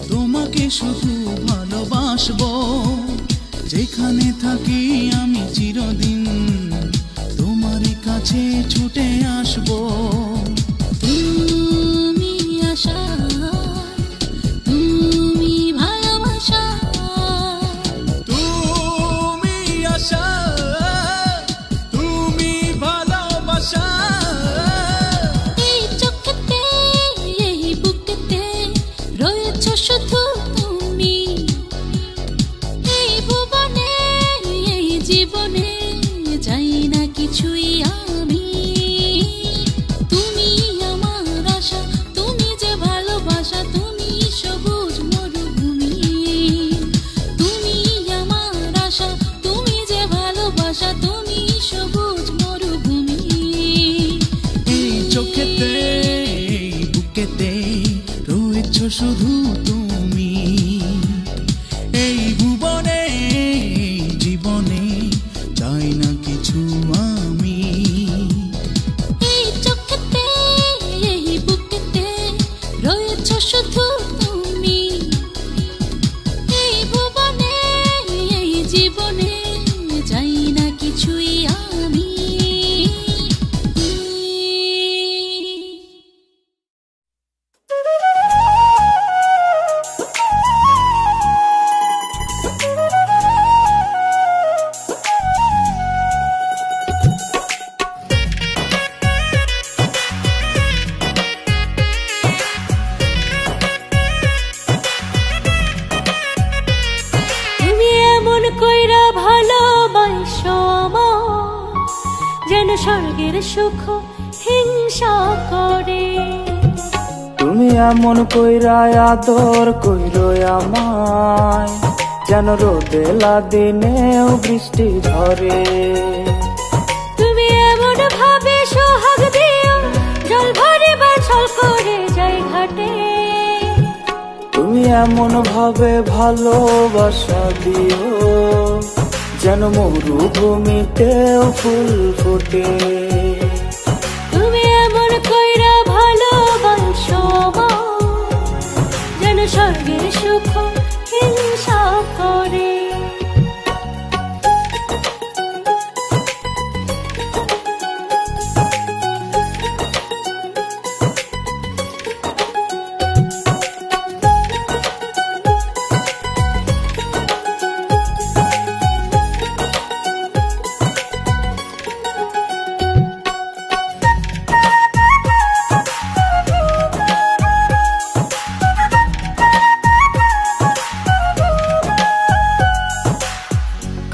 তোমাকে শুধু ভালোবাসবো যেখানে থাকি আমি চিরদিন তোমার কাছে ছুটে আসবো তুমি আশা তুমি ভালোবাসা তুমি আশা তুমি ভালোবাসা এই চোখেতে এই বুকেতে রয়েছ শুধু তুমি এই ভুবনে এই জীবনে চাই না কিছুই আমি তুমি আমার আশা তুমি যে ভালোবাসা তুমি সবুজ মরুভূমি তুমি আমার আশা তুমি যে ভালোবাসা তুমি সবুজ মরুভূমি এই চোখেতে এই বুকেতে রয়েছ শুধু তুমি এই ভুবনে এই জীবনে চাই না কিছু আমি এই চোখেতে এই বুকেতে রয়েছ শুধু তুমি এই ভুবনে এই জীবনে চাই না কিছুই আমি তুমি এমন কইরা ভালোবাসো আমার যেন স্বর্গের সুখ হিংসা করে তুমি এমন কইরা আদর কইরো আমায় যেন রোদেলা দিনেও বৃষ্টি ঝরে তুমি এমন ভাবে সোহাগ দিও জল ভরে বাছল করে যাই ঘাটে তুমি এমন ভাবে ভালোবাসা দিও যেন মরুভূমিতেও ফুল ফোটে তুমি এমন কইরা ভালোবাসো আমায় যেন স্বর্গের সুখ হিংসা করে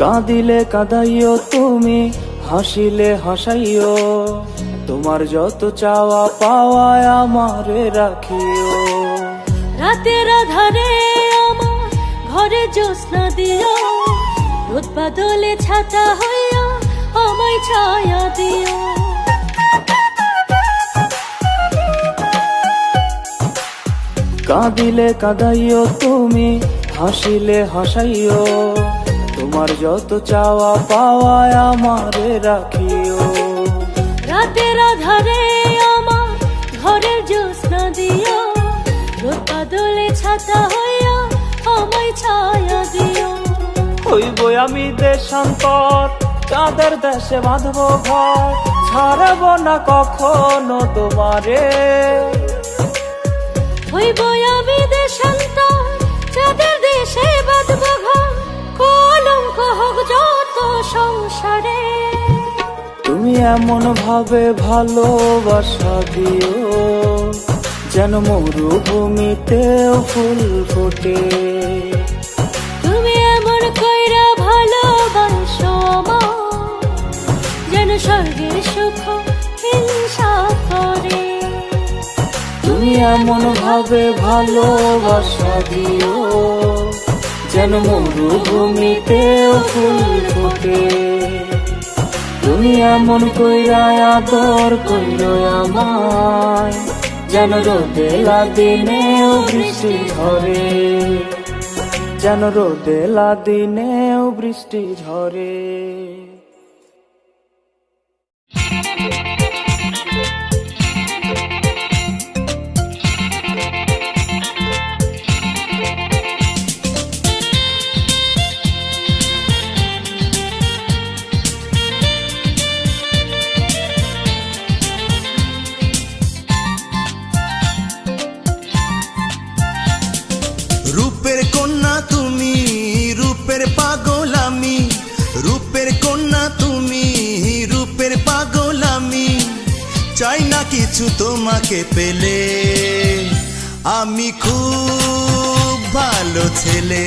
কাঁদিলে কাঁদাইও তুমি, হাসিলে হাসাইও, তোমার যত চাওয়া পাওয়ায় আমারে রাখিও। রাতের আধারে আমার ঘরে জ্যোৎস্না দিও, রোদ বাদলে ছাতা হইয়া আমায় ছায়া দিও। কাঁদিলে কাঁদাইও তুমি, হাসিলে হাসাইও, তোমার যত চাওয়া পাওয়ায় আমারে রাখিও। রাতের আধারে আমার ঘরের জ্যোৎস্না দিও, রোদ বাদলে ছাতা হইয়া আমায় ছায়া দিও। হইব আমি দেশান্তর, চাঁদের দেশে বাঁধব ঘর, ছাড়ব না কখনো তোমারে। হইব আমি দেশান্তর, চাঁদের দেশে বাঁধব ঘর, কলঙ্ক হোক যত সংসারে। তুমি এমন ভাবে ভালোবাসা দিও, যেন মরুভূমিতেও ফুল ফোটে। তুমি এমন কইরা ভালোবাসো আমায়, যেন স্বর্গের সুখ হিংসা করে। তুমি এমন ভাবে ভালোবাসা দিও, যেন মরুভূমিতেও ফুল ফোটে। তুমি এমন কইরা আদর কইরো আমায়, যেন রোদেলা দিনেও বৃষ্টি ঝরে, যেন রোদেলা দিনেও বৃষ্টি ঝরে। রূপের কন্যা তুমি, রূপের পাগল আমি, রূপের কন্যা তুমি, রূপের পাগল আমি। চাই না কিছু তোমাকে পেলে, আমি খুব ভালো ছেলে,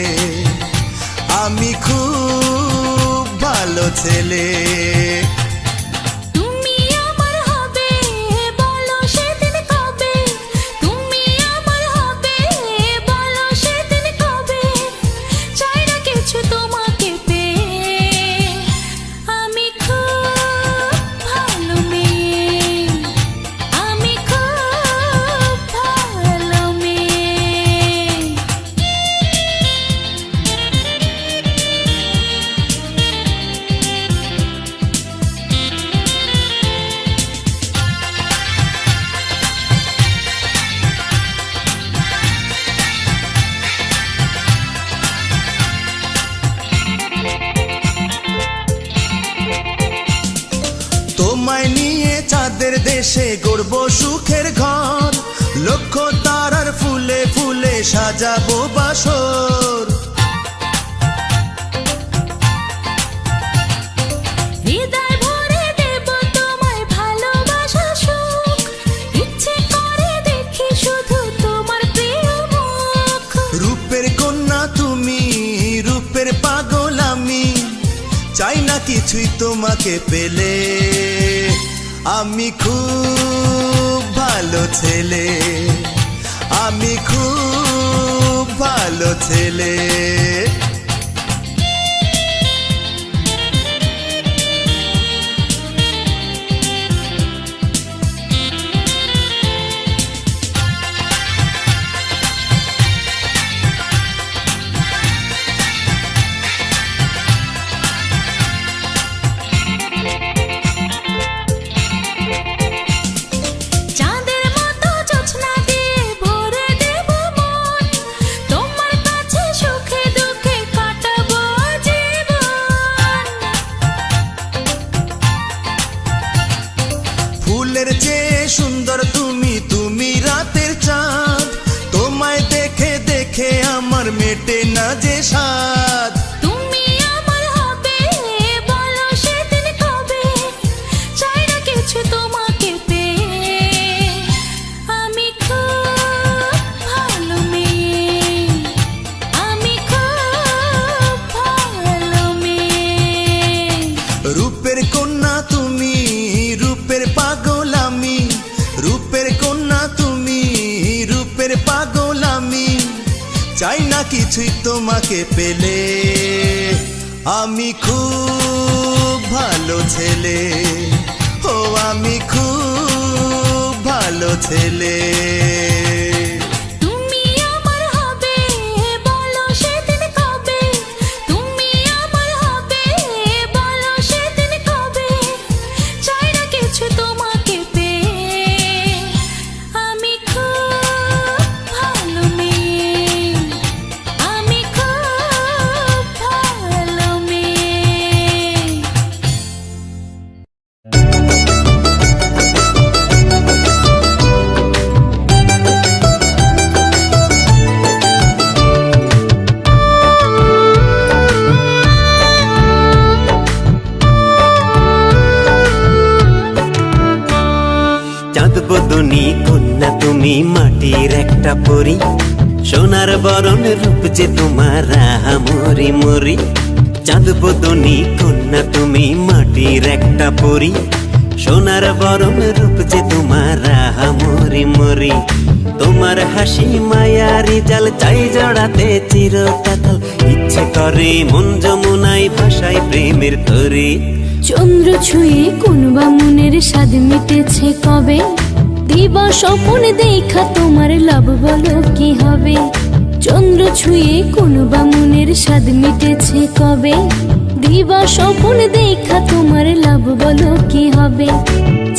আমি খুব ভালো ছেলে। তুমি আমার হবে, বলো সেদিন কবে? তুমি আমার হবে, বলো সেদিন কবে? চাই না কিছু তোমাকে পেয়ে, আমি খুব ভালো মেয়ে, আমি খুব ভালো মেয়ে। তোমায় নিয়ে চাঁদের দেশে গড়ব সুখের ঘর, লক্ষ তারার ফুলে ফুলে সাজাবো বাসর। হৃদয় ভরে দেব তোমায় ভালোবাসা সুখ, ইচ্ছে করে দেখি শুধু তোমার প্রিয় মুখ। রূপের কন্যা তুমি, রূপের পাগল আমি, চাই না কিছুই তোমাকে পেলে, আমি খুব ভালো ছেলে, আমি খুব ভালো ছেলে। চাঁদের মতো জোছনা দিয়ে ভরে দেব মন, তোমার কাছে সুখে দুঃখে কাটাবো জীবন। ফুলের চেয়ে সুন্দর তুমি, তুমি রাতের চাঁদ, তোমায় দেখে দেখে আমার মেটে না যে স্বাদ। তুমি আমার হবে, বলো সেদিন কবে? চাই না কিছু তোমাকে পেয়ে, আমি খুব ভালো মেয়ে, আমি খুব ভালো মেয়ে। কিছুই তোমাকে পেলে আমি খুব ভালো ছেলে, ও আমি খুব ভালো ছেলে। বদনী কন্যা তুমি মাটির একটা পরী, সোনার বরণ রূপ যে তোমার মরি মরি। চাঁদ বদনী কন্যা তুমি মাটির একটা পরী, সোনার বরণ রূপ যে তোমার মরি মরি। তোমার হাসি মায়ারি জাল চাই জড়াতে চিরকাল, ইচ্ছে করে মন যমুনায় ভাষায় প্রেমের তরি। চন্দ্র ছুঁয়ে কোন বা মনের স্বাদ মিটেছে কবে, দিবা স্বপ্ন দেখা তোমার লাভ বলো কি হবে। চন্দ্র ছুঁয়ে কোন বা মনের স্বাদ মিটেছে কবে, দিবা স্বপ্ন দেখা তোমার লাভ বলো কি হবে।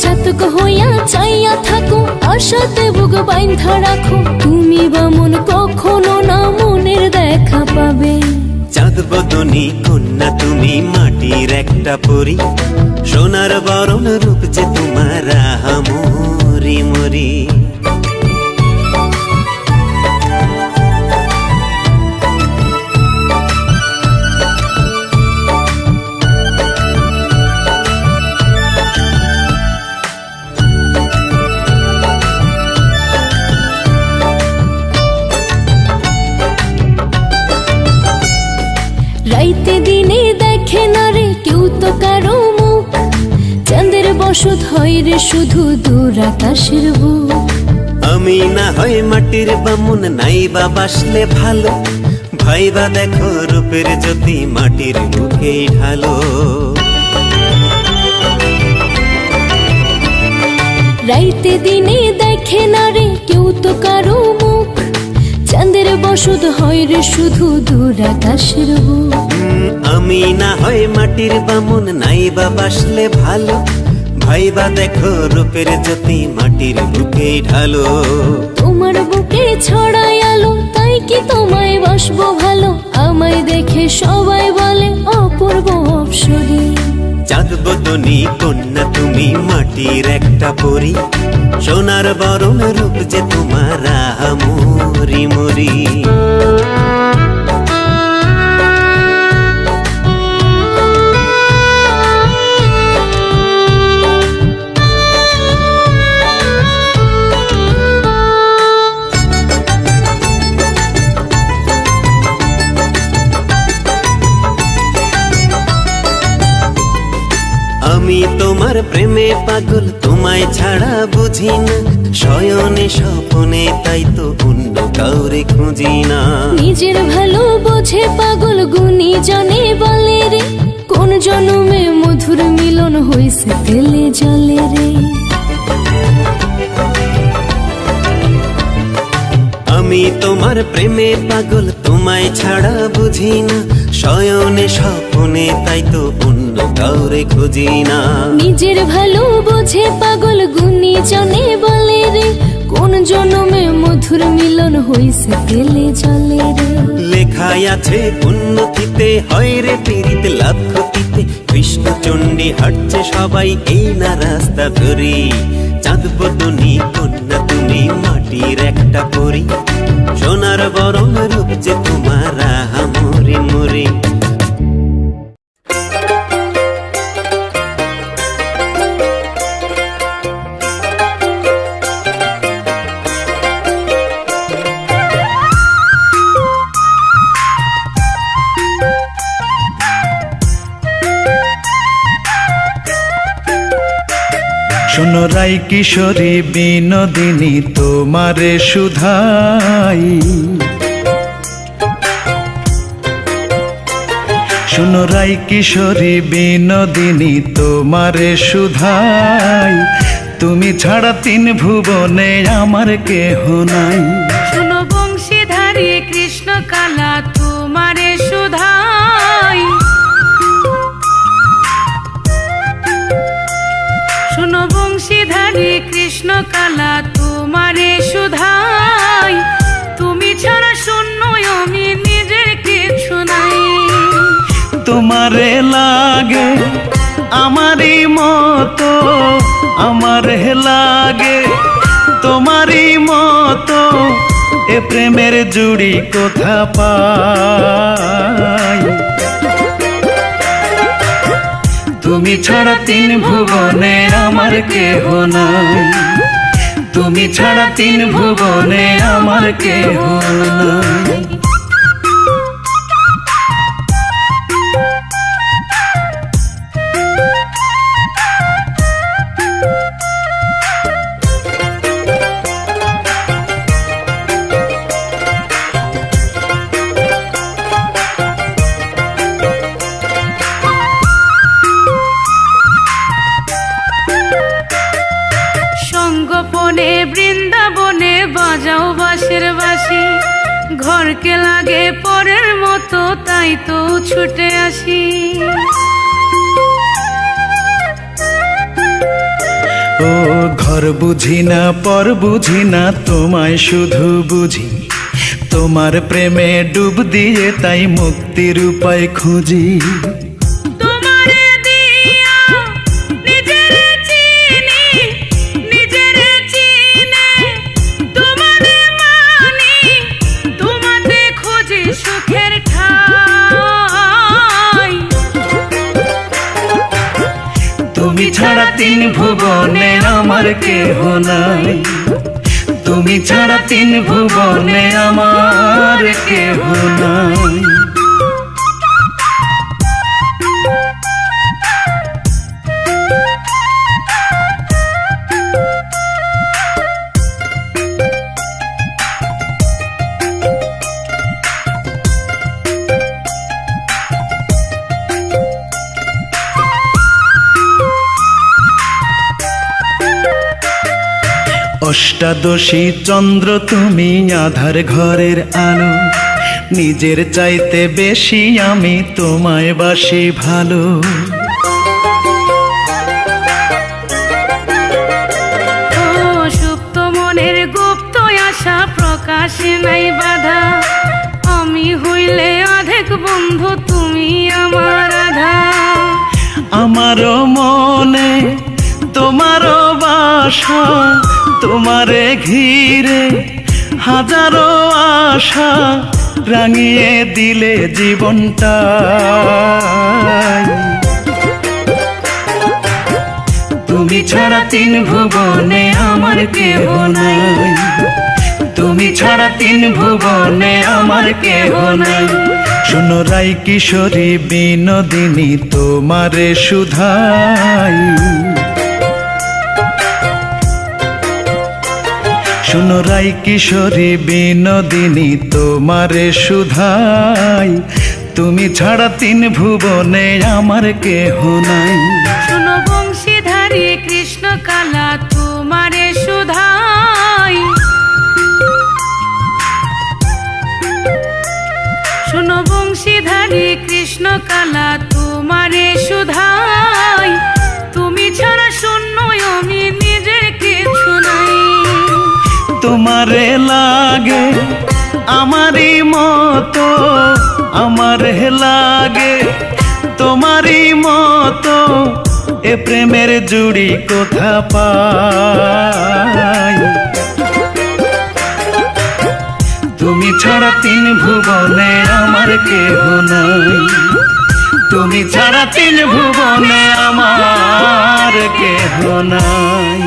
চাতক হইয়া চাইয়া থাকো আশাতে বুক বাইন্ধা রাখো, তুমি বা মন কখনো না মনের দেখা পাবে। চাঁদ বদনী কন্যা তুমি মাটির একটা পরী, সোনার বরণ রূপ যে তোমার মরি মরি। রাইতে দিনে দেখে না রে কেউ তো কারো মুখ, চাঁদের বসত হয় রে শুধু দূর আকাশের বুক। আমি না হয় মাটির বামুন নাই বা বাসলে ভালো, ভাইবা দেখো রূপের জ্যোতি মাটির বুকে ঢালো। রাইতে দিনে দেখে না রে কেউ তো কারো মুখ, চাঁদের বসত হয় রে শুধু দূর আকাশের বুক। আমি না হয় মাটির বামুন নাই বা বাসলে ভালো, ভাইবা দেখো রূপের জ্যোতি মাটির বুকে ঢালো। তোমার বুকে ছড়াই আলো তাই কি তোমায় বাসবো ভালো, আমায় দেখে সবাই বলে অপূর্ব অপসরী। চাঁদ বদনী কন্যা তুমি মাটির একটা পরী, সোনার বরণ রূপ যে তোমার মরি মরি। আমি তোমার প্রেমে পাগল, তোমায় ছাড়া বুঝি না, শয়নে স্বপনে তাই তো অন্য কাউরে খুঁজি না। নিজের ভালো বোঝে পাগল গুণী জনে বলে রে, কোন জন্মে মধুর মিলন হইছে তেলে জলে রে। আমি তোমার প্রেমে পাগল, তোমায় ছাড়া বুঝি না, শয়নে স্বপনে তাই তো অন্য কাউরে খুঁজি না। নিজের ভালো বোঝে পাগল গুণী জনে বলে রে, কোন জন্মে মধুর মিলন হইছে তেলে জলে রে। লেখায় আছে উন্নতিতে হয় রে পীড়িত লাভ ক্ষতিতে, কৃষ্ণ চণ্ডী হাঁটছে সবাই এই না রাস্তা ধরি। চাঁদ বদনী কন্যা তুমি মাটির একটা পরী, সোনার বরণ রূপ যে তোমার মরি মরি। শোনো রাই কিশোরী বিনোদিনী তোমারে সুধাই, শোনো রাই কিশোরী বিনোদিনী তোমারে সুধাই, তুমি ছাড়া তিন ভুবনে আমার কেহ নাই। শোনো বংশীধারী কৃষ্ণ কালা তোমারে সুধাই, শোনো বংশীধারী কৃষ্ণ কালা তোমারে সুধাই, তুমি ছাড়া শূন্য আমি নিজের কিছু নাই। তোমারে লাগে আমারই মতো, আমারে লাগে তোমারই মতো, এ প্রেমের জুড়ি কোথা পাই। তুমি ছাড়া তিন ভুবনে আমার কেহ নাই, তুমি ছাড়া তিন ভুবনে আমার কেহ নাই। সঙ্গোপনে বৃন্দাবনে বাজাও বাঁশের বাঁশি, ঘরকে লাগে পরের মতো তাই তো ছুটে আসি। ও ঘর বুঝি না পর বুঝি না তোমায় শুধু বুঝি, তোমার প্রেমে ডুব দিয়ে তাই মুক্তির উপায় খুঁজি। তুমি ছাড়া তিন ভুবনে আমার কেহ নাই, তুমি ছাড়া তিন ভুবনে আমার কেহ নাই। অষ্টাদশী চন্দ্র তুমি আধার ঘরের আলো, নিজের চাইতে বেশি আমি তোমায় বাসি ভালো। সুপ্ত মনের গুপ্ত আশা প্রকাশে নাই বাধা, আমি হইলে অধেক বন্ধু তুমি আমার আধা। আমারও মনে তোমারও বাসা, তোমারে ঘিরে হাজারো আশা, রাঙিয়ে দিলে জীবনটা। তুমি ছাড়া তিন ভুবনে আমার কেহ নাই, তুমি ছাড়া তিন ভুবনে আমার কেহ নাই। শোনো রাই কিশোরী বিনোদিনী তোমারে সুধাই, শোনো রাই কিশোরী বিনোদিনী তোমারে সুধাই, তুমি ছাড়া তিন ভুবনে আমার কেহ নাই। শোনো বংশীধারী কৃষ্ণ কালা তোমারে সুধাই, শোনো বংশীধারী কৃষ্ণ কালা তোমারে সুধাই, তুমি ছাড়া শূন্য আমি নিজের কিছু নাই। তোমারে লাগে আমারই মতো, আমারে লাগে তোমারই মতো, এ প্রেমের জুড়ি কোথা পাই। তুমি ছাড়া তিন ভুবনে আমার কেহ নাই, তুমি ছাড়া তিন ভুবনে আমার কেহ নাই।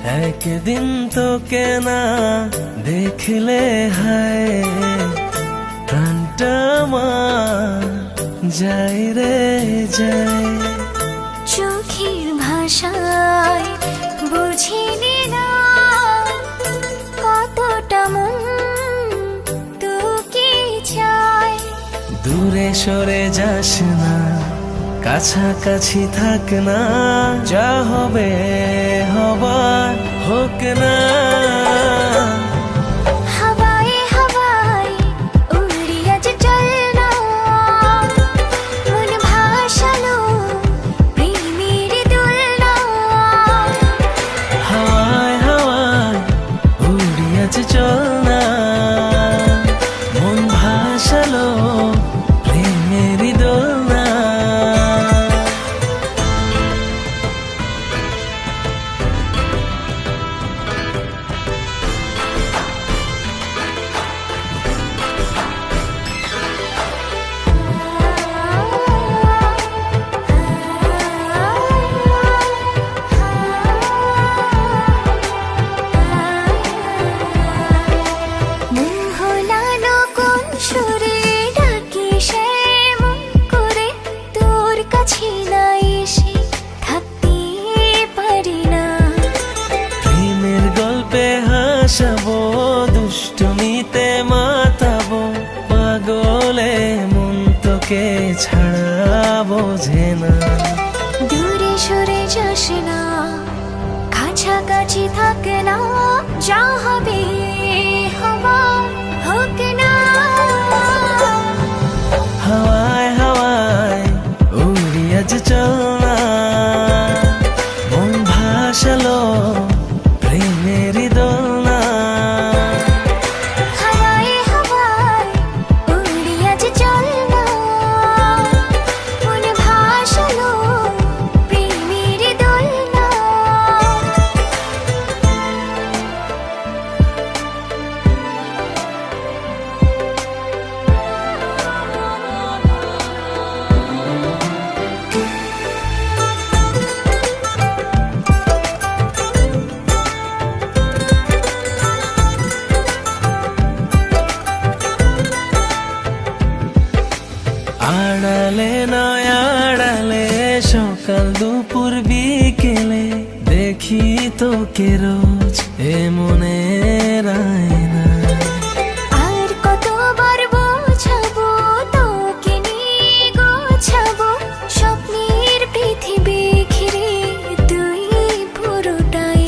একদিন তোকে না দেখলে হায় প্রাণটা আমার যাই রে যাই। চোখের ভাষায় বুঝিনি না কতটা মন তোকে চায়। দূরে সরে যাস না, কাছাকাছি থাক না, যা হবে হবার হোক না। হাওয়ায় হাওয়ায় উড়িয়ে যে চল না, মন ভাসালো প্রেমের দোলনা। হাওয়ায় হাওয়ায় উড়িয়ে যে চল না, মন ভাসালো প্রেমের দোলনা। মোহনানো কোন সুরে ডাকি সে মন করে, তোর কাছে না এসে থাকতে পারি না। প্রেমের গল্পে হাসাবো, দুষ্টমিতে মাতাবো, পাগলে মন তোকে ছাড়া বোঝে না। দূরে সরে যাস না, কাছাকাছি থাক না, যা হবে হবার হোক না। হাওয়ায় হাওয়ায় উড়িয়ে যে চল না, মন ভাসালো প্রেমের দোলনা। হাওয়ায় হাওয়ায় উড়িয়ে যে চল না, মন ভাসালো প্রেমের দোলনা। আড়ালে নয় আড়ালে, সকাল দুপুর বিকেলে, দেখি তোকে রোজ এ মনের আয়না। আর কতবার বোঝাবো তোকে নিয়ে গোছাবো, স্বপ্নের পৃথিবী ঘিরে তুই পুরোটাই।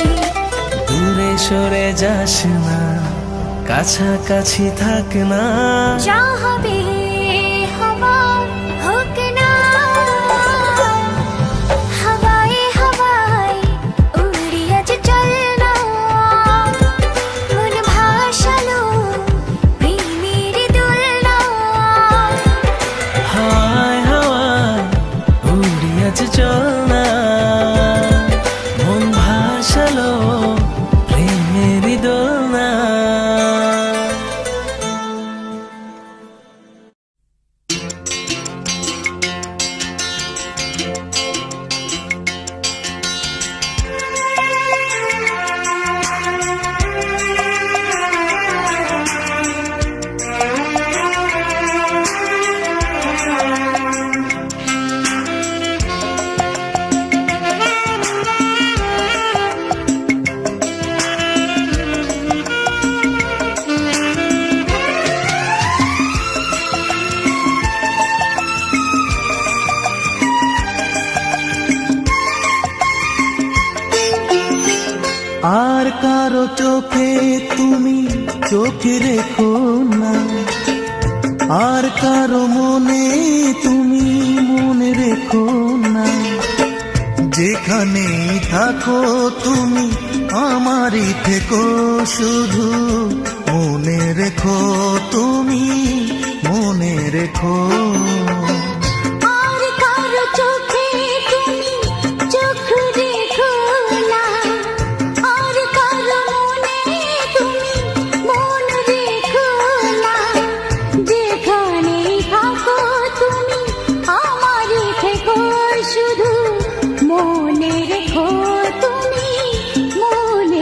দূরে সরে যাস না, কাছাকাছি থাক না, যা হবে হবার হোক না। হাওয়ায় হাওয়ায় উড়িয়ে যে চল না, মন ভাসালো প্রেমের দোলনা। হাওয়ায় হাওয়ায় উড়িয়ে যে চল না, মন ভাসালো প্রেমের দোলনা। আর কারো চোখে তুমি চোখে রেখো না, আর কারো মনে তুমি মনে রেখো না। যেখানেই থাকো তুমি আমারই থেকো, শুধু মনে রেখো তুমি মনে রেখো। আর কারো চোখে তুমি চোখ রেখো না, আর কারো মনে তুমি মন রেখো না। যেখানেই থাকো তুমি আমারই থেকো, শুধু মনে রেখো তুমি মনে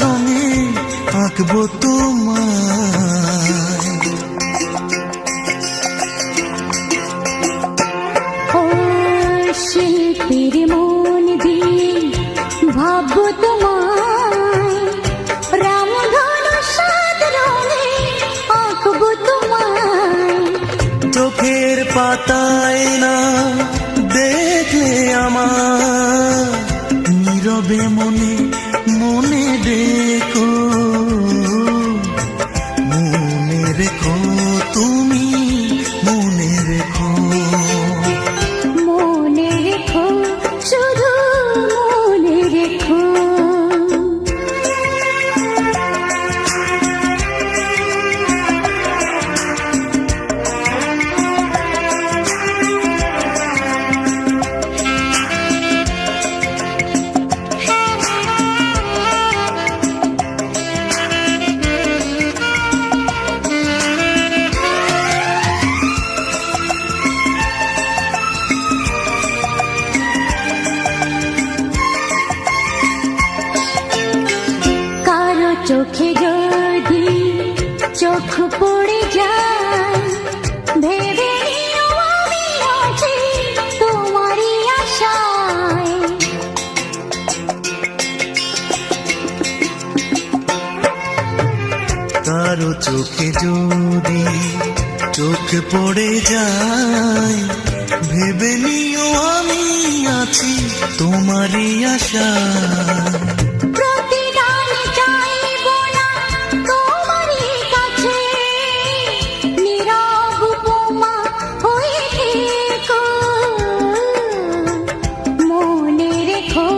রঙে আঁকবো তোমায়। ও শিল্পীর মন দিয়ে ভাববো তোমায়, রামধনু সাত রঙে আঁকবো তোমায়। চোখের পাতায় না দেখলে আমার, নীরবে মনে মনে দেখো, মনে রেখো তুমি মনে রেখো। মনে রেখো শুধু মনে রেখো। কারো চোখে যদি চোখ পড়ে যায়, ভেবে নিও আমি আছি তোমারই আশায়। কারো চোখে যদি চোখ পড়ে যায়, ভেবে নিও আমি আছি তোমারই আশা। প্রতিদানে চাইবো না তোমারই কাছে, নীরব উপমা হয়ে থেকো। মনে রেখো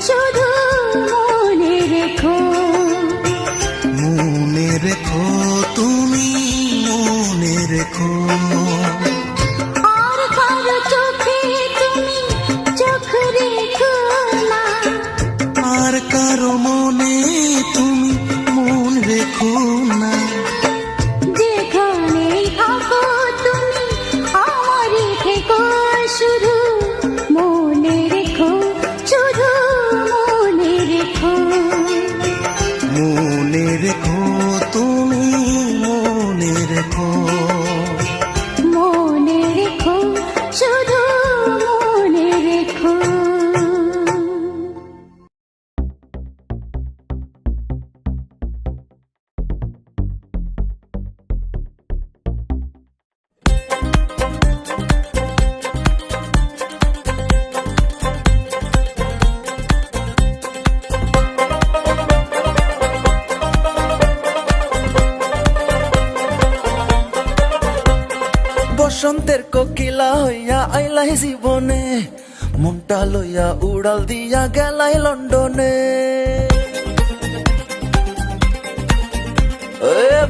শুধু মনে রেখো। মনে রেখো তুমি মনে রেখো। আর কারো চোখে তুমি চোখ রেখো না, আর কারো মনে তুমি মন রেখো না। যেখানেই থাকো তুমি আমারই থেকো শুধু মনে রেখো, শুধু মনে রেখো। মনে রেখো তুমি মনে রেখো। মনে রেখো শুধু মনে রেখো। বসন্তের কোকিলা হইয়া আইলাই জীবনে, মনটা লইয়া উড়াল দিয়া গেলাই লন্ডনে।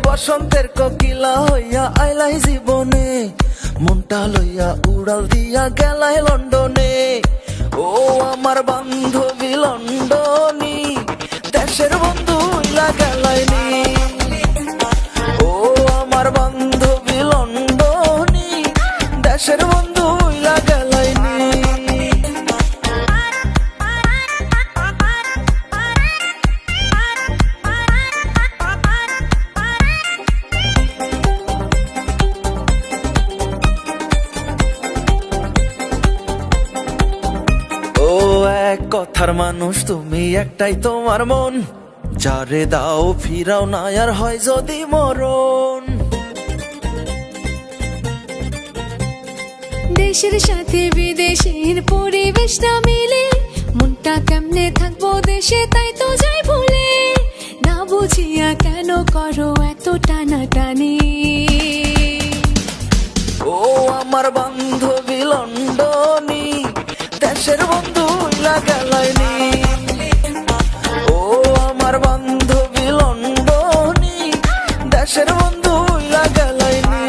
বসন্তের কোকিলা হইয়া আইলাই জীবনে, মনটা লইয়া উড়াল দিয়া গেলাই লন্ডনে। ও আমার বান্ধবী লন্ডনী, দেশের বন্ধু হইলা গেলাইনি। ও আমার বান্ধবী লন্ডনী, দেশের বন্ধু হইলা গেলাইনি। ও এক কথার মানুষ তুমি, একটাই তোমার মন, যারে দাও ফিরাও না আর হয় যদি মরণ। দেশের সাথে বিদেশের পরিবেশটা মিলে, মনটা কেমনে থাকবো দেশে তাই তো যাই ভুলে। না বুঝিয়া কেন করো এত টানাটানি। ও আমার বান্ধবী লন্ডনী, দেশের বন্ধু হইলা গেলাইনি। ও আমার বান্ধবী লন্ডনী, দেশের বন্ধু হইলা গেলাইনি।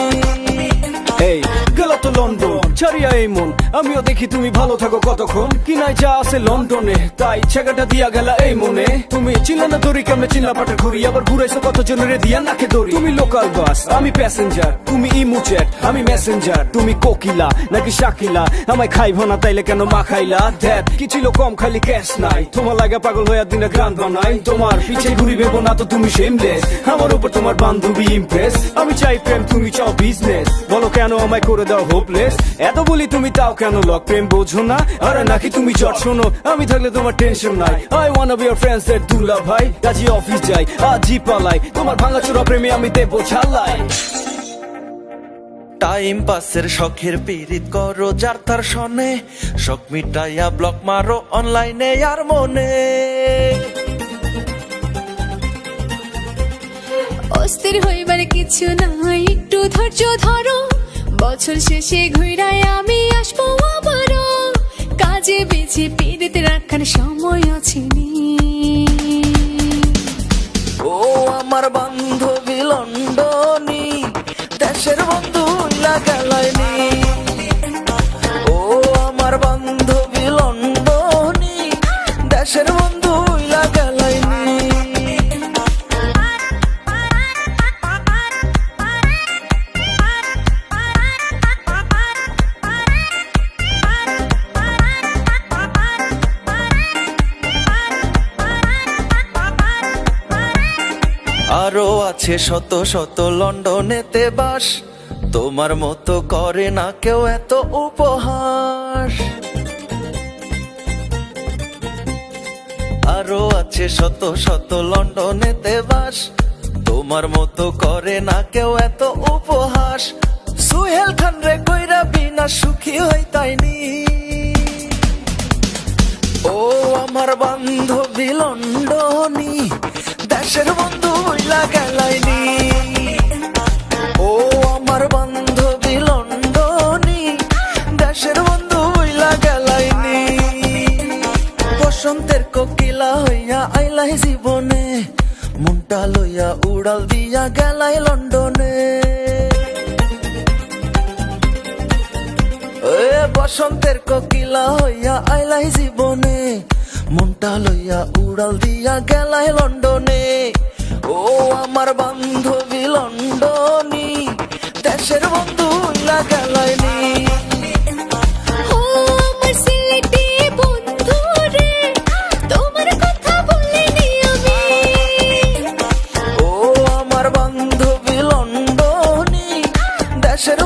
এই গেল তো লন্ডন, ছাড়িয়া এই মন আমিও দেখি তুমি ভালো থাকো কতক্ষণ কি নাই যা আছে লন্ডনে তাই ছেগাটা দিয়া গেলা এই মনে তুমি চিনলে না দড়ি কেমনে চিনলা পাটা ঘুরি আবার ঘুরাইছো কত জনের দিয়া নাকে দড়ি তুমি লোকাল বাস আমি প্যাসেঞ্জার তুমি ইমু চ্যাট আমি মেসেঞ্জার তুমি কোকিলা নাকি শাকিলা আমায় খাইব না তাইলে কেন মা খাইলা দেখ কি ছিল কম খালি ক্যাশ নাই তোমার লাগা পাগল হইয়া দিনে গ্রান বানাই তোমার পিছে ঘুরি ভেবো না তো তুমি শেমলেস আমার উপর তোমার বান্ধবী ইমপ্রেস আমি চাই প্রেম তুমি চাও বিজনেস বলো কেন আমায় করে দাও হোপলেস এত বলি তুমি তাও কেন লক প্রেম বোঝো না আরে নাকি তুমি জট শোনো আমি থাকলে তোমার টেনশন নাই আই ওয়ান্না বি ইওর ফ্রেন্ডস এর দুলা ভাই কাজী অফিস যাই আজই পালাই তোমার ভাঙাচোরা প্রেমে আমি দেবো ঝালাই টাইম পাসের শখের পীড়িত করো যার তার শনে শখ মিটাইয়া ব্লক মারো অনলাইনে আর মনে অস্থির হইবার কিছু নাই একটু ধৈর্য ধরো বছর শেষে ঘুরায় আমি আসবো আবারও কাজে বেছে পীড়িত রাখার সময় আছে নি ও আমার বান্ধবী লন্ডনী দেশের বন্ধু লাগালাইনি ও আমার বান্ধবী লন্ডনী দেশের বন্ধু লাগালাইনি আরো আছে শত শত লন্ডনেতে বাস তোমার মতো করে না কেউ এত উপহাস আরো আছে শত শত লন্ডনেতে বাস তোমার মতো করে না কেউ এত উপহাস সুহেল খান রে কইরা বিনা সুখী হইতাইনি ও আমার বান্ধবী লন্ডনী দেশের বন্ধু হইলা গেলাইনি ও আমার বান্ধবী লন্ডনী দেশের বন্ধু হইলা গেলাইনি বসন্তের কোকিলা হইয়া আইলাই জীবনে মনটা লইয়া উড়াল দিয়া গেলাই লন্ডনে বসন্তের কোকিলা হইয়া আইলাই জীবনে মনটা লইয়া উড়াল দিয়া গেলাই লন্ডনে ও আমার বান্ধবী লন্ডনী দেশের বন্ধু হইলা গেলাইনি ও আমার সিলেটি বন্ধু রে তোমার কথা বলিনি আমি ও আমার বান্ধবী লন্ডনী দেশের